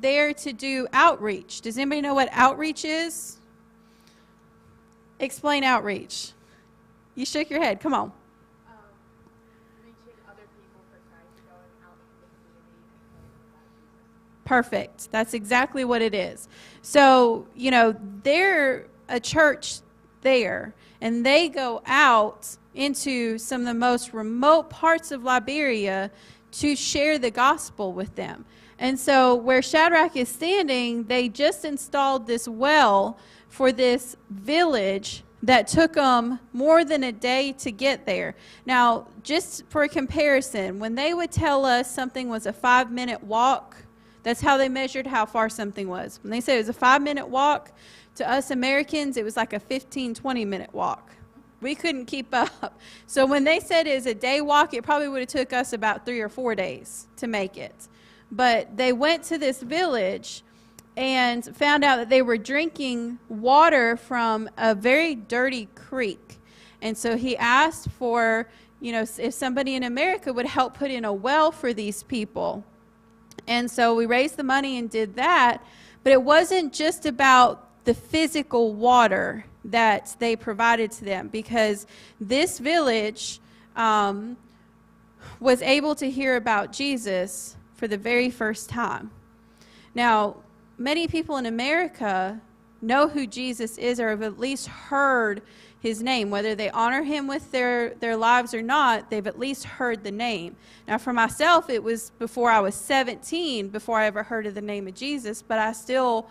there to do outreach. Does anybody know what outreach is? Explain outreach. You shook your head. Come on. Reaching other people for Christ, going out into the community and telling them about Jesus. Perfect. That's exactly what it is. So, you know, they're a church there, and they go out into some of the most remote parts of Liberia to share the gospel with them. And so where Shadrach is standing, they just installed this well for this village that took them more than a day to get there. Now, just for a comparison, when they would tell us something was a 5-minute walk, that's how they measured how far something was. When they said it was a 5-minute walk, to us Americans, it was like a 15, 20-minute walk. We couldn't keep up. So when they said it was a day walk, it probably would have took us about 3 or 4 days to make it. But they went to this village and found out that they were drinking water from a very dirty creek. And so he asked for, you know, if somebody in America would help put in a well for these people. And so we raised the money and did that. But it wasn't just about the physical water that they provided to them, because this village was able to hear about Jesus for the very first time. Now, many people in America know who Jesus is, or have at least heard his name. Whether they honor him with their lives or not, they've at least heard the name. Now, for myself, it was before I was 17 before I ever heard of the name of Jesus, but I still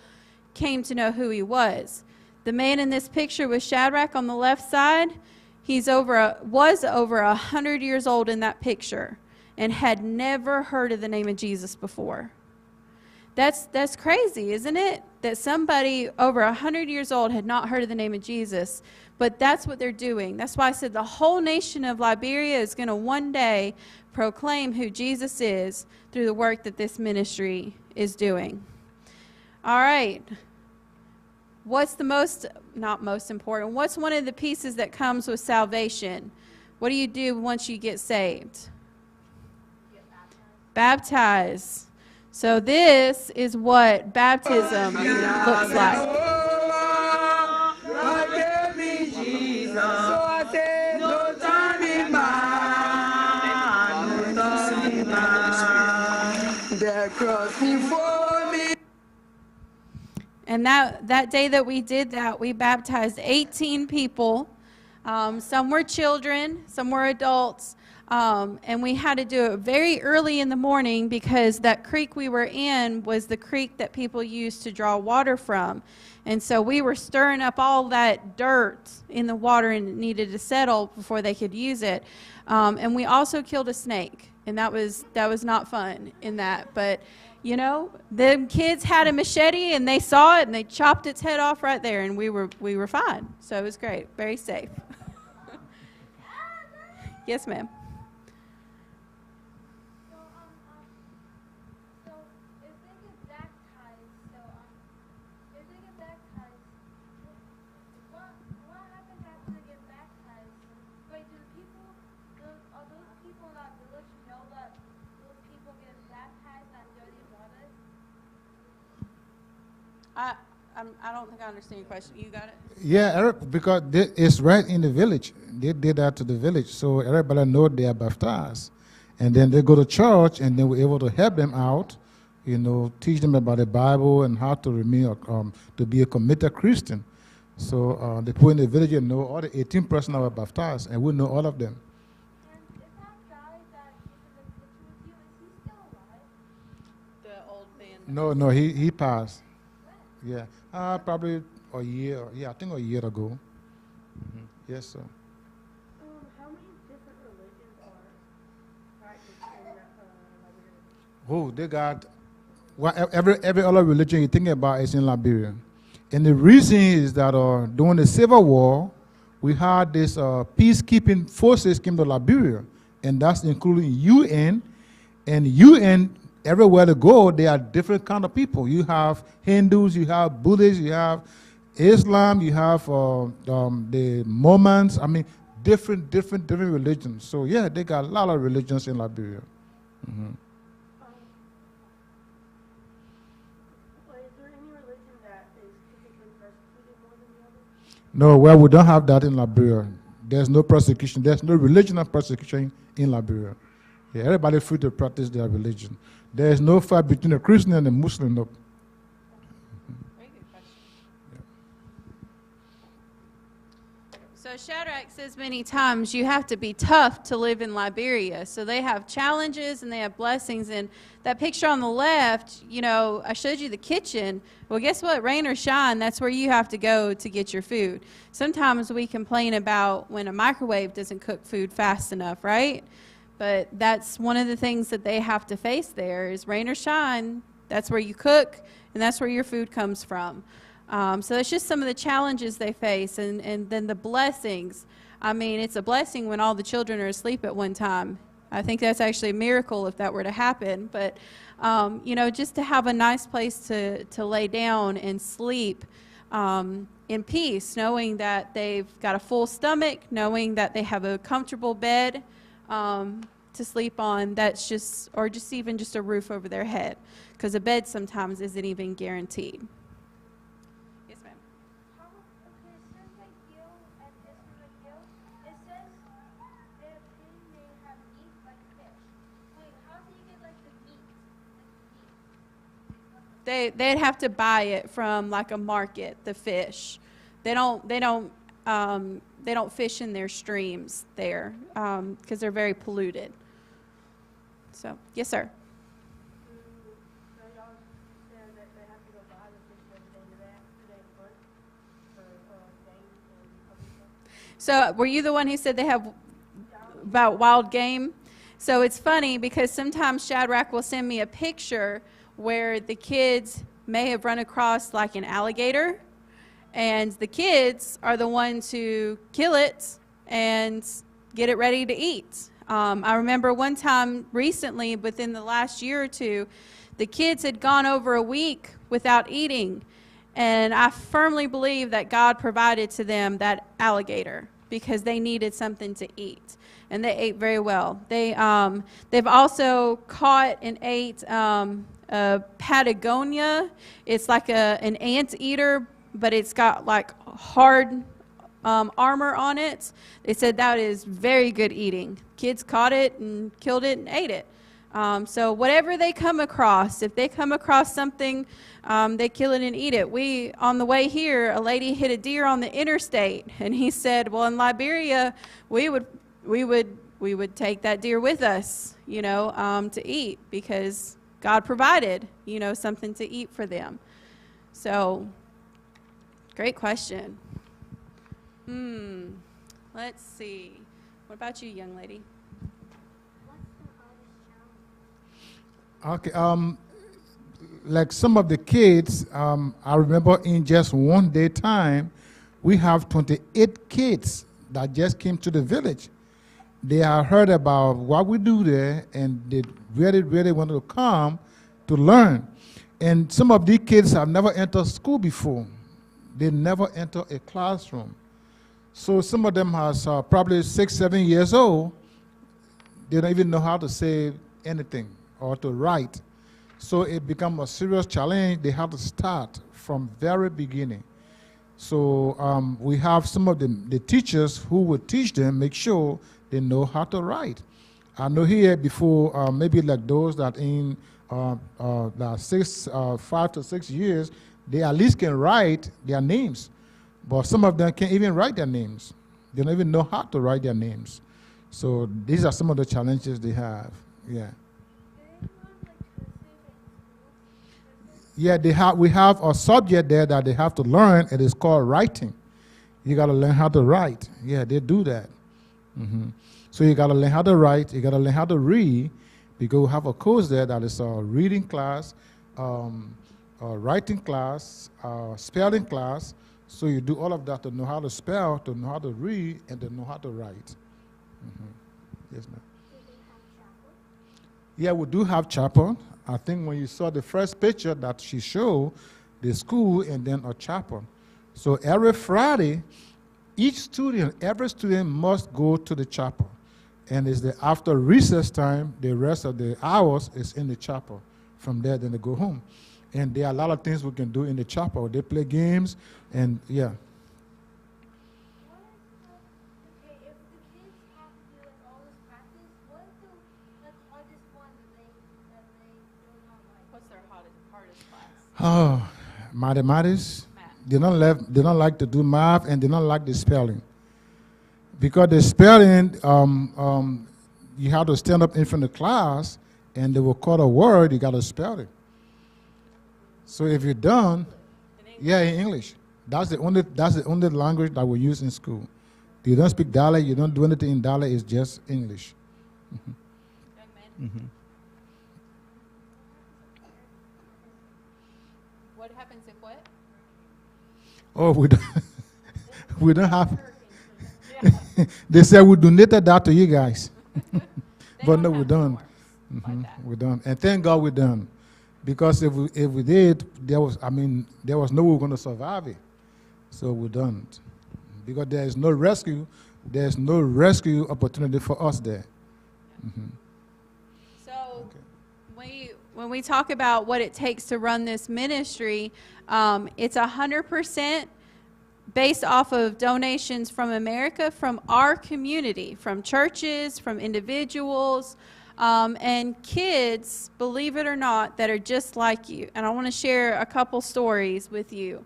came to know who he was. The man in this picture with Shadrach on the left side, was over 100 years old in that picture and had never heard of the name of Jesus before. That's crazy, isn't it? That somebody over 100 years old had not heard of the name of Jesus, but that's what they're doing. That's why I said the whole nation of Liberia is going to one day proclaim who Jesus is through the work that this ministry is doing. All right. What's not most important, what's one of the pieces that comes with salvation? What do you do once you get saved? Get baptized. Baptize. So this is what baptism looks like. And that day that we did that, we baptized 18 people. Some were children, some were adults. And we had to do it very early in the morning because that creek we were in was the creek that people used to draw water from. And so we were stirring up all that dirt in the water, and it needed to settle before they could use it. And we also killed a snake, and that was not fun in that. But, you know, the kids had a machete, and they saw it, and they chopped its head off right there, and we were fine. So it was great, very safe. Yes, ma'am. I don't think I understand your question. You got it? Yeah, Eric, because it's right in the village. They did that to the village, so everybody know they are baptized. And then they go to church, and then we're able to help them out, you know, teach them about the Bible and how to remain, to be a committed Christian. So the people in the village know all the 18 persons that were baptized, and we know all of them. And if that guy that is in the picture with you, is he still alive? The old man. No, he passed. Yeah, probably a year. Yeah, I think a year ago. Yes, sir. How many different religions are practiced in Liberia? Oh, they got every other religion you think about is in Liberia. And the reason is that during the Civil War, we had this peacekeeping forces came to Liberia, and that's including UN. And UN, everywhere they go, they are different kind of people. You have Hindus, you have Buddhists, you have Islam, you have the Mormons. I mean, different religions. So yeah, they got a lot of religions in Liberia. Is there any religion that is typically persecuted more than the other? No, well, we don't have that in Liberia. There's no persecution. There's no religion of persecution in Liberia. Yeah, everybody free to practice their religion. There is no fight between a Christian and a Muslim. No. Very good question. So Shadrach says many times you have to be tough to live in Liberia. So they have challenges and they have blessings. And that picture on the left, you know, I showed you the kitchen. Well, guess what? Rain or shine, that's where you have to go to get your food. Sometimes we complain about when a microwave doesn't cook food fast enough, right? But that's one of the things that they have to face there is rain or shine. That's where you cook, and that's where your food comes from. So that's just some of the challenges they face. And then the blessings. I mean, it's a blessing when all the children are asleep at one time. I think that's actually a miracle if that were to happen. But, you know, just to have a nice place to lay down and sleep in peace, knowing that they've got a full stomach, knowing that they have a comfortable bed to sleep on, that's just, or just even just a roof over their head, because a bed sometimes isn't even guaranteed. Yes, ma'am. How, okay, since I heal at this one I heal, it says that they have meat like fish. Wait, how do you get like the meat? They'd have to buy it from like a market, the fish. They don't fish in their streams there because they're very polluted. So, yes, sir. So y'all said that they have to go buy the fish every day. Do they hunt for game and other stuff? So, were you the one who said they have about wild game? So, it's funny because sometimes Shadrach will send me a picture where the kids may have run across like an alligator, and the kids are the ones who kill it and get it ready to eat. I remember one time recently, within the last year or two, the kids had gone over a week without eating, and I firmly believe that God provided to them that alligator because they needed something to eat, and they ate very well. They've also caught and ate Patagonia. It's like an anteater, but it's got like hard armor on it. They said that is very good eating. Kids caught it and killed it and ate it. So whatever they come across, if they come across something, they kill it and eat it. We, on the way here, a lady hit a deer on the interstate, and he said, well, in Liberia, we would take that deer with us, you know, to eat because God provided, you know, something to eat for them. So, great question. Let's see. What about you, young lady? What's the hardest challenge? Okay, like some of the kids, I remember in just one day time, we have 28 kids that just came to the village. They have heard about what we do there, and they really wanted to come to learn. And some of these kids have never entered school before. They never entered a classroom. So some of them are probably 6, 7 years old. They don't even know how to say anything or to write. So it becomes a serious challenge. They have to start from very beginning. So we have some of the teachers who will teach them, make sure they know how to write. I know here before, maybe like those that in that 5 to 6 years, they at least can write their names. But some of them can't even write their names. They don't even know how to write their names. So these are some of the challenges they have. Yeah. Yeah, we have a subject there that they have to learn. It is called writing. You got to learn how to write. Yeah, they do that. So you got to learn how to write. You got to learn how to read. Because we have a course there that is a reading class, a writing class, spelling class. So you do all of that to know how to spell, to know how to read, and to know how to write. Yes, ma'am. Yeah, we do have chapel. I think when you saw the first picture that she showed, the school and then a chapel. So every Friday, every student must go to the chapel. And it's after recess time, the rest of the hours is in the chapel. From there, then they go home. And there are a lot of things we can do in the chapel. They play games, and yeah. Okay, if the kids have to do like all this practice, what is the hardest one that they do not like? What's their hardest class? Oh, mathematics. Math. They don't like to do math, and they don't like the spelling. Because the spelling, you have to stand up in front of the class, and they will call a word, you got to spell it. So if you're done, in English. That's the only language that we use in school. You don't speak dialect, you don't do anything in dialect, it's just English. Young man. What happens if what? Oh, we don't have. They said we donated that to you guys. But no, we don't. We're done. And thank God we're done. Because if we did, there was no way we were going to survive it. So we don't. Because there is no rescue opportunity for us there. So when we talk about what it takes to run this ministry, it's 100% based off of donations from America, from our community, from churches, from individuals, and kids, believe it or not, that are just like you. And I want to share a couple stories with you.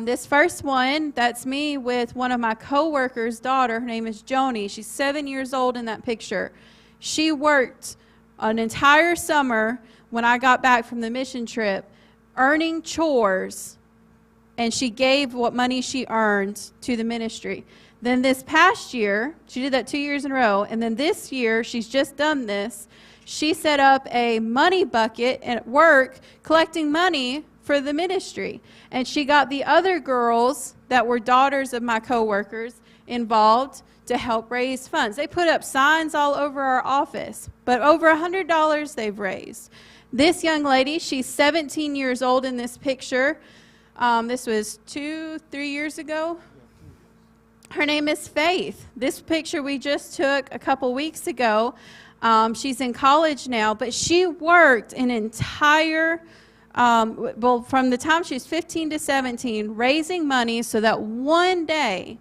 This first one, that's me with one of my co-workers' daughter. Her name is Joni. She's 7 years old in that picture. She worked an entire summer when I got back from the mission trip, earning chores, and she gave what money she earned to the ministry. Then this past year, she did that 2 years in a row, and then this year, she's just done this, she set up a money bucket at work collecting money for the ministry. And she got the other girls that were daughters of my coworkers involved to help raise funds. They put up signs all over our office, but over $100 they've raised. This young lady, she's 17 years old in this picture. This was 2-3 years ago. Her name is Faith. This picture we just took a couple weeks ago. She's in college now, but she worked an entire, from the time she was 15 to 17, raising money so that one day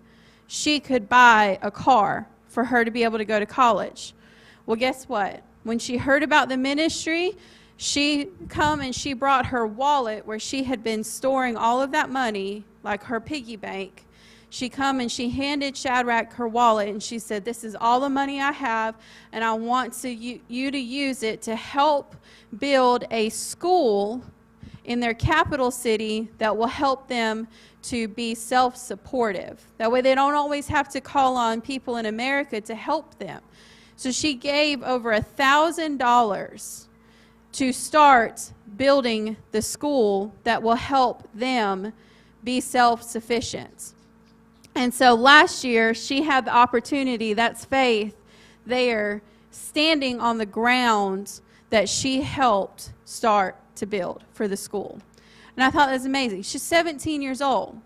she could buy a car for her to be able to go to college. Well, guess what? When she heard about the ministry, she come and she brought her wallet where she had been storing all of that money, like her piggy bank. She come and she handed Shadrach her wallet, and she said, "This is all the money I have, and I want you to use it to help build a school in their capital city that will help them to be self-supportive. That way they don't always have to call on people in America to help them." So she gave over $1,000 to start building the school that will help them be self-sufficient. And so last year, she had the opportunity, that's Faith, there, standing on the ground that she helped start to build for the school. And I thought that was amazing. She's 17 years old,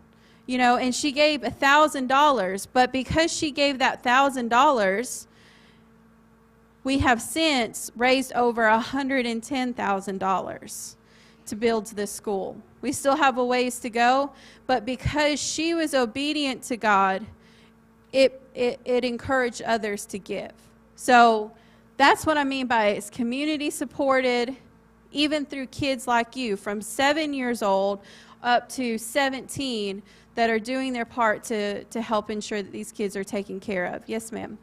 you know, and she gave $1,000, but because she gave that $1,000, we have since raised over $110,000 to build this school. We still have a ways to go, but because she was obedient to God, it encouraged others to give. So That's what I mean by it's community supported, even through kids like you from 7 years old up to 17 that are doing their part to help ensure that these kids are taken care of. Yes, ma'am.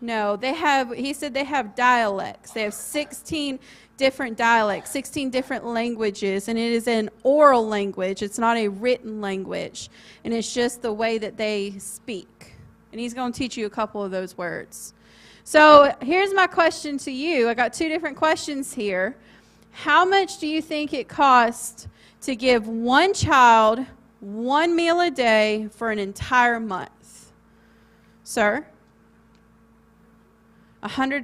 No, they have, he said they have dialects. They have 16 different dialects, 16 different languages, and it is an oral language. It's not a written language, and it's just the way that they speak. And he's going to teach you a couple of those words. So here's my question to you. I got two different questions here. How much do you think it costs to give one child one meal a day for an entire month? Sir? $100,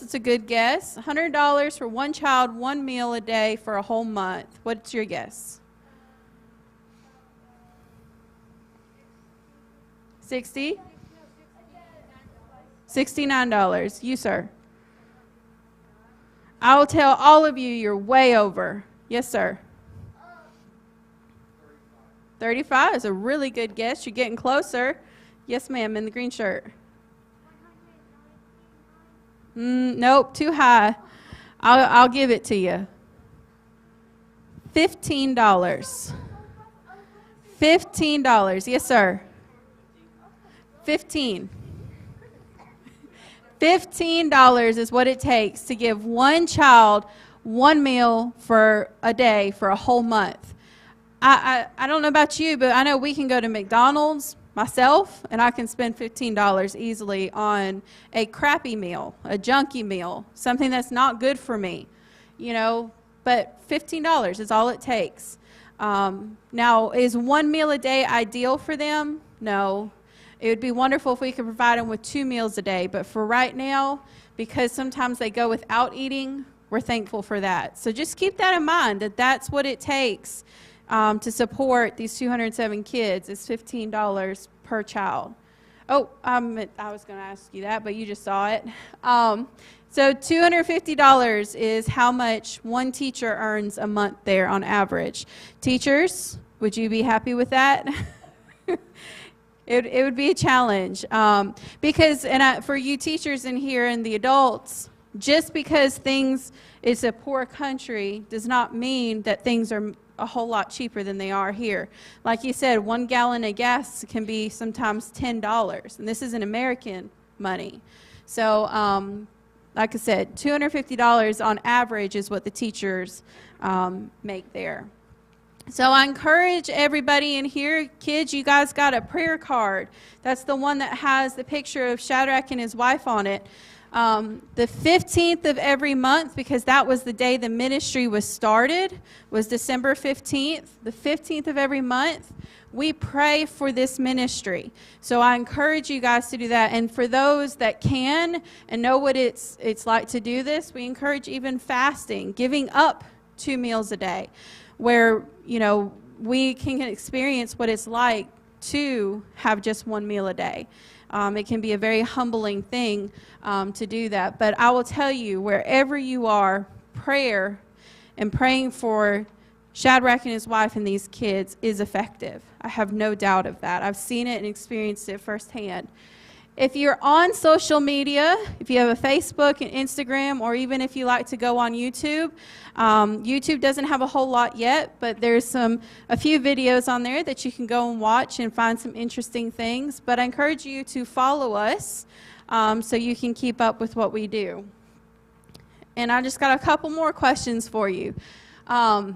that's a good guess. $100 for one child, one meal a day for a whole month. What's your guess? 60? $69. You, sir? I will tell all of you you're way over. Yes, sir. 35 is a really good guess. You're getting closer. Yes, ma'am, in the green shirt. Nope, too high. I'll give it to you. $15. $15. Yes, sir. 15. $15 is what it takes to give one child one meal for a day for a whole month. I don't know about you, but I know we can go to McDonald's, myself, and I can spend $15 easily on a crappy meal, a junky meal, something that's not good for me, you know, but $15 is all it takes. Now, is one meal a day ideal for them? No. It would be wonderful if we could provide them with 2 meals a day, but for right now, because sometimes they go without eating, we're thankful for that. So just keep that in mind, that that's what it takes to support these 207 kids is $15 per child. Oh, I was going to ask you that, but you just saw it. So $250 is how much one teacher earns a month there on average. Teachers, would you be happy with that? It would be a challenge because, for you teachers in here and the adults, just because it's a poor country does not mean that things are a whole lot cheaper than they are here. Like you said, 1 gallon of gas can be sometimes $10, and this is in American money. So, like I said, $250 on average is what the teachers make there. So I encourage everybody in here, kids, you guys got a prayer card. That's the one that has the picture of Shadrach and his wife on it. The 15th of every month, because that was the day the ministry was started, was December 15th. The 15th of every month, we pray for this ministry. So I encourage you guys to do that. And for those that can and know what it's like to do this, we encourage even fasting, giving up 2 meals a day, where, you know, we can experience what it's like to have just 1 meal a day. It can be a very humbling thing to do that. But I will tell you, wherever you are, prayer and praying for Shadrach and his wife and these kids is effective. I have no doubt of that. I've seen it and experienced it firsthand. If you're on social media, if you have a Facebook and Instagram, or even if you like to go on YouTube, YouTube doesn't have a whole lot yet, but there's a few videos on there that you can go and watch and find some interesting things. But I encourage you to follow us so you can keep up with what we do. And I just got a couple more questions for you. You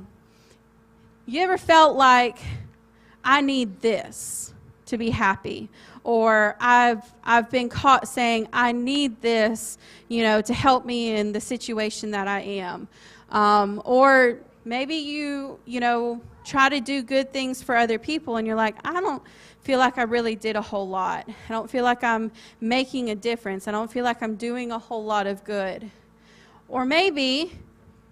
ever felt like, I need this to be happy? Or I've been caught saying, I need this, you know, to help me in the situation that I am. Or maybe you know, try to do good things for other people and you're like, I don't feel like I really did a whole lot. I don't feel like I'm making a difference. I don't feel like I'm doing a whole lot of good. Or maybe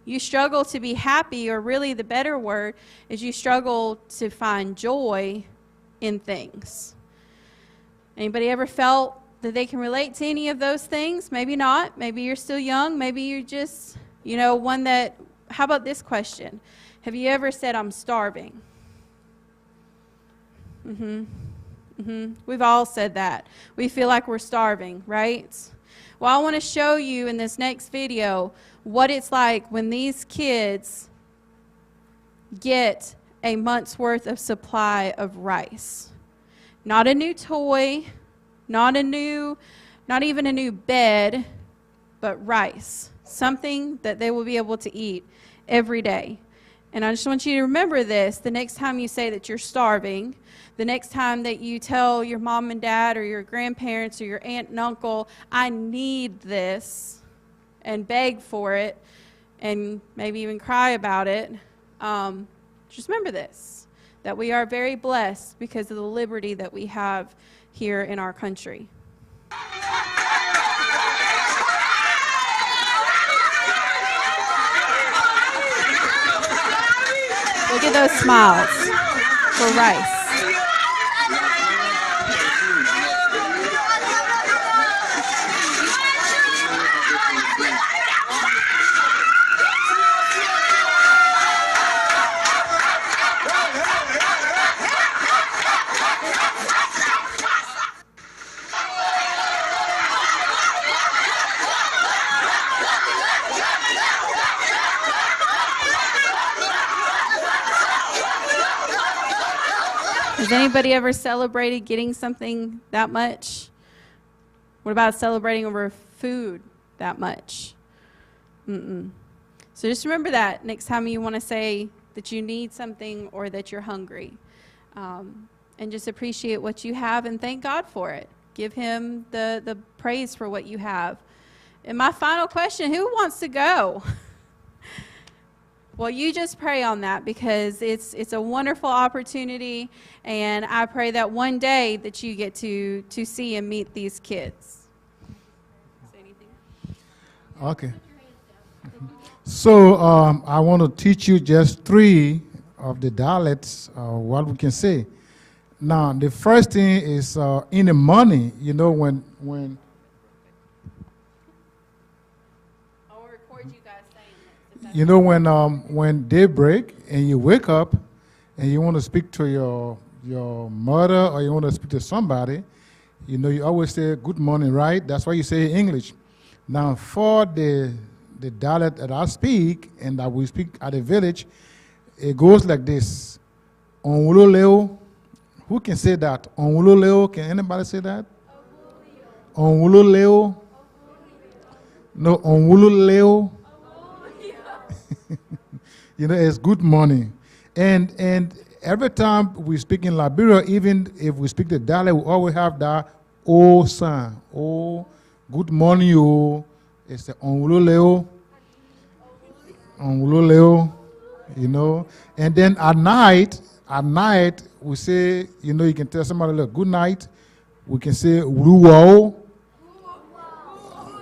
you struggle to be happy, or really the better word is you struggle to find joy in things. Anybody ever felt that they can relate to any of those things? Maybe not. Maybe you're still young. Maybe you're just, you know, one that, how about this question? Have you ever said, I'm starving? We've all said that. We feel like we're starving, right? Well, I want to show you in this next video what it's like when these kids get a month's worth of supply of rice. Not a new toy, not even a new bed, but rice. Something that they will be able to eat every day. And I just want you to remember this the next time you say that you're starving, the next time that you tell your mom and dad or your grandparents or your aunt and uncle, I need this, and beg for it, and maybe even cry about it, just remember this, that we are very blessed because of the liberty that we have here in our country. Look at those smiles for rice. Has anybody ever celebrated getting something that much? What about celebrating over food that much? So just remember that next time you want to say that you need something or that you're hungry. And just appreciate what you have and thank God for it. Give him the praise for what you have. And my final question, who wants to go? Well, you just pray on that because it's a wonderful opportunity, and I pray that one day that you get to see and meet these kids. Say anything? Okay. So I want to teach you just 3 of the dialects, what we can say. Now, the first thing is in the morning, you know, when I'll record you guys saying it. you know, when daybreak and you wake up and you want to speak to your mother or you want to speak to somebody, you know, you always say good morning, right? That's why you say English. Now, for the dialect that I speak and that we speak at the village, it goes like this. Onwuloleo. Who can say that? Onwuloleo. Can anybody say that? Onwuloleo. No, onwuloleo. You know, it's good morning. And every time we speak in Liberia, even if we speak the dialect, we always have that O sound. Oh, good morning, you. It's the onwuloleo. Onwuloleo. You know. And then at night, we say, you know, you can tell somebody, look, good night. We can say, wuluwao.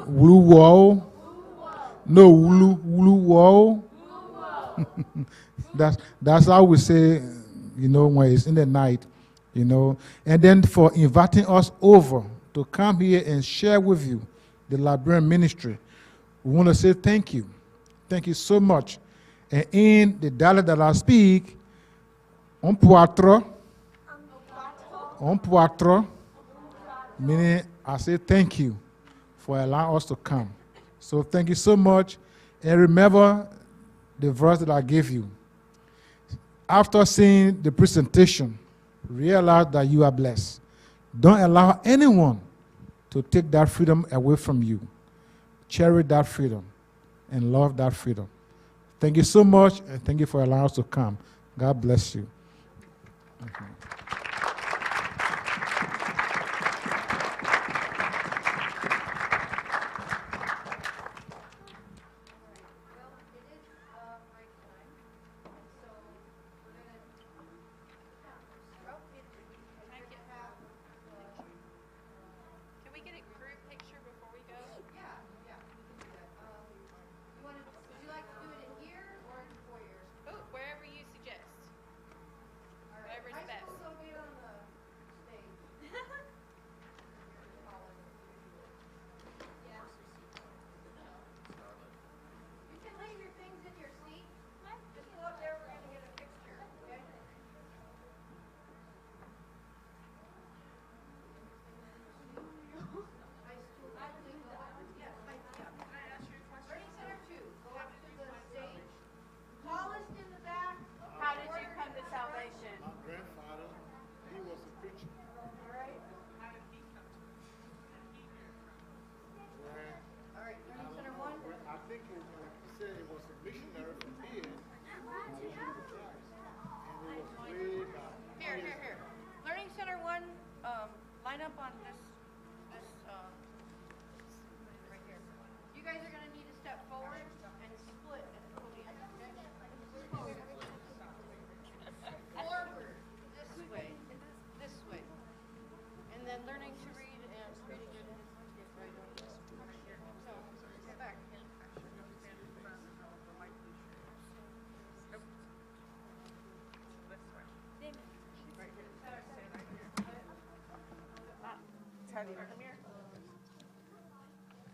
Wuluwao. No, wuluwao. That's how we say, you know, when it's in the night, you know. And then for inviting us over to come here and share with you the Liberian ministry, we want to say thank you. Thank you so much. And in the dialect that I speak, on poitro, meaning I say thank you for allowing us to come. So thank you so much. And remember the verse that I gave you. After seeing the presentation, realize that you are blessed. Don't allow anyone to take that freedom away from you. Cherish that freedom and love that freedom. Thank you so much, and thank you for allowing us to come. God bless you. Can we get a group picture before we go? Would you like to do it in here or in the foyer? Oh, wherever you suggest. Whatever's High best. school's Here. Learning Center 1, line up on this, right here. You guys are going to need to step forward and split at the podium. Forward, this way. And then learning to read and reading it is right over there. So, get back. Teddy, come here.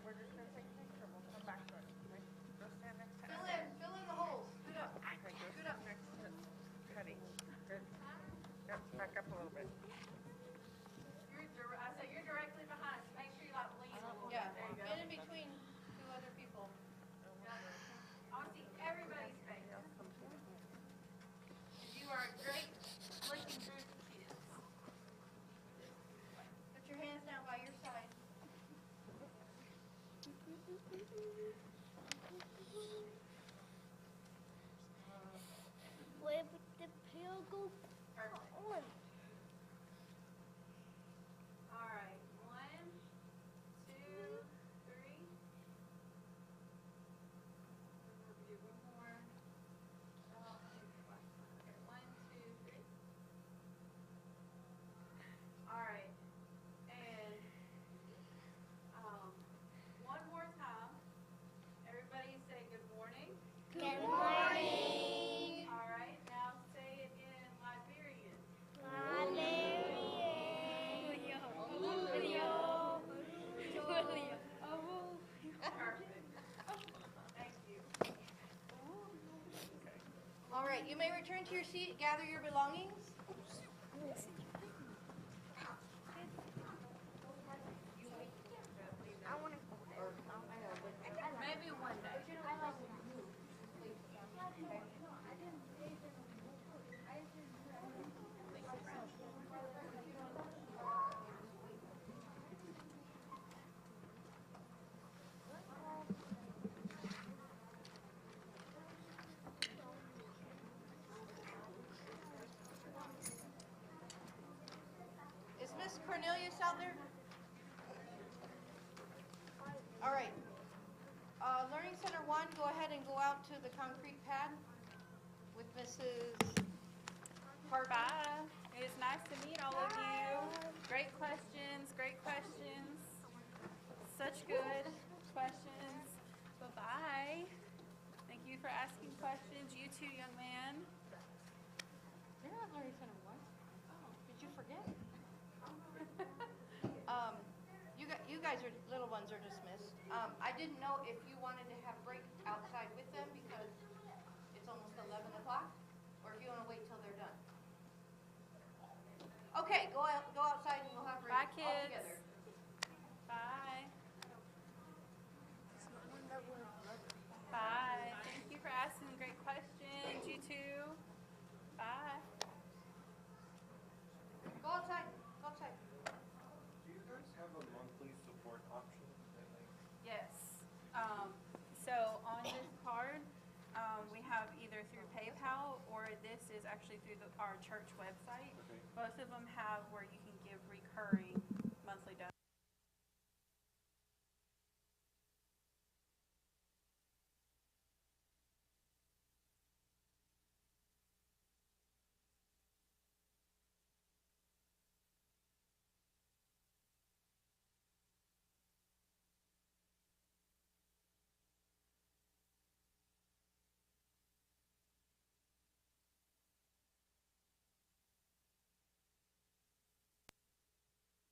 We're just gonna take a picture. We'll come back to it. Okay? Go stand next to Fill in the holes. Scoot up. Okay, go Scoot up. next to Teddy. Good. Yep, back up a little bit. I said you're directly behind. So make sure you like lean a little Yeah, bit. There you go. get in between two other people. I want to see everybody's face. You are a great looking group of kids. Put your hands down by your side. Where would the pill go on? All right. 1, 2, 3. We'll do one more. Okay, 1, 2, 3. All right. And one more time. Everybody say good morning. Good morning. All right. Now say it in Liberian. Perfect. Thank you. All right, you may return to your seat, gather your belongings. Maybe one day. Is Miss Cornelius out there? All right. Learning Center 1, go ahead and go out to the concrete pad with Mrs. Parker. Bye. It is nice to meet all of you. Great questions, great questions. Such good questions. Bye-bye. Thank you for asking questions. You too, young man. You're not Learning Center 1. Oh, did you forget? You guys are, little ones are dismissed. I didn't know if you wanted to have break outside with them because it's almost 11 o'clock, or if you want to wait till they're done. Okay, go outside and we'll have break Bye, all kids. together. Bye. Bye. Thank you for asking great questions. You too. Bye. Go outside. Go outside. Do you guys have a monthly support option? Yes. So on this card, we have either through PayPal or this is actually through our church website. Okay. Both of them have where you can give recurring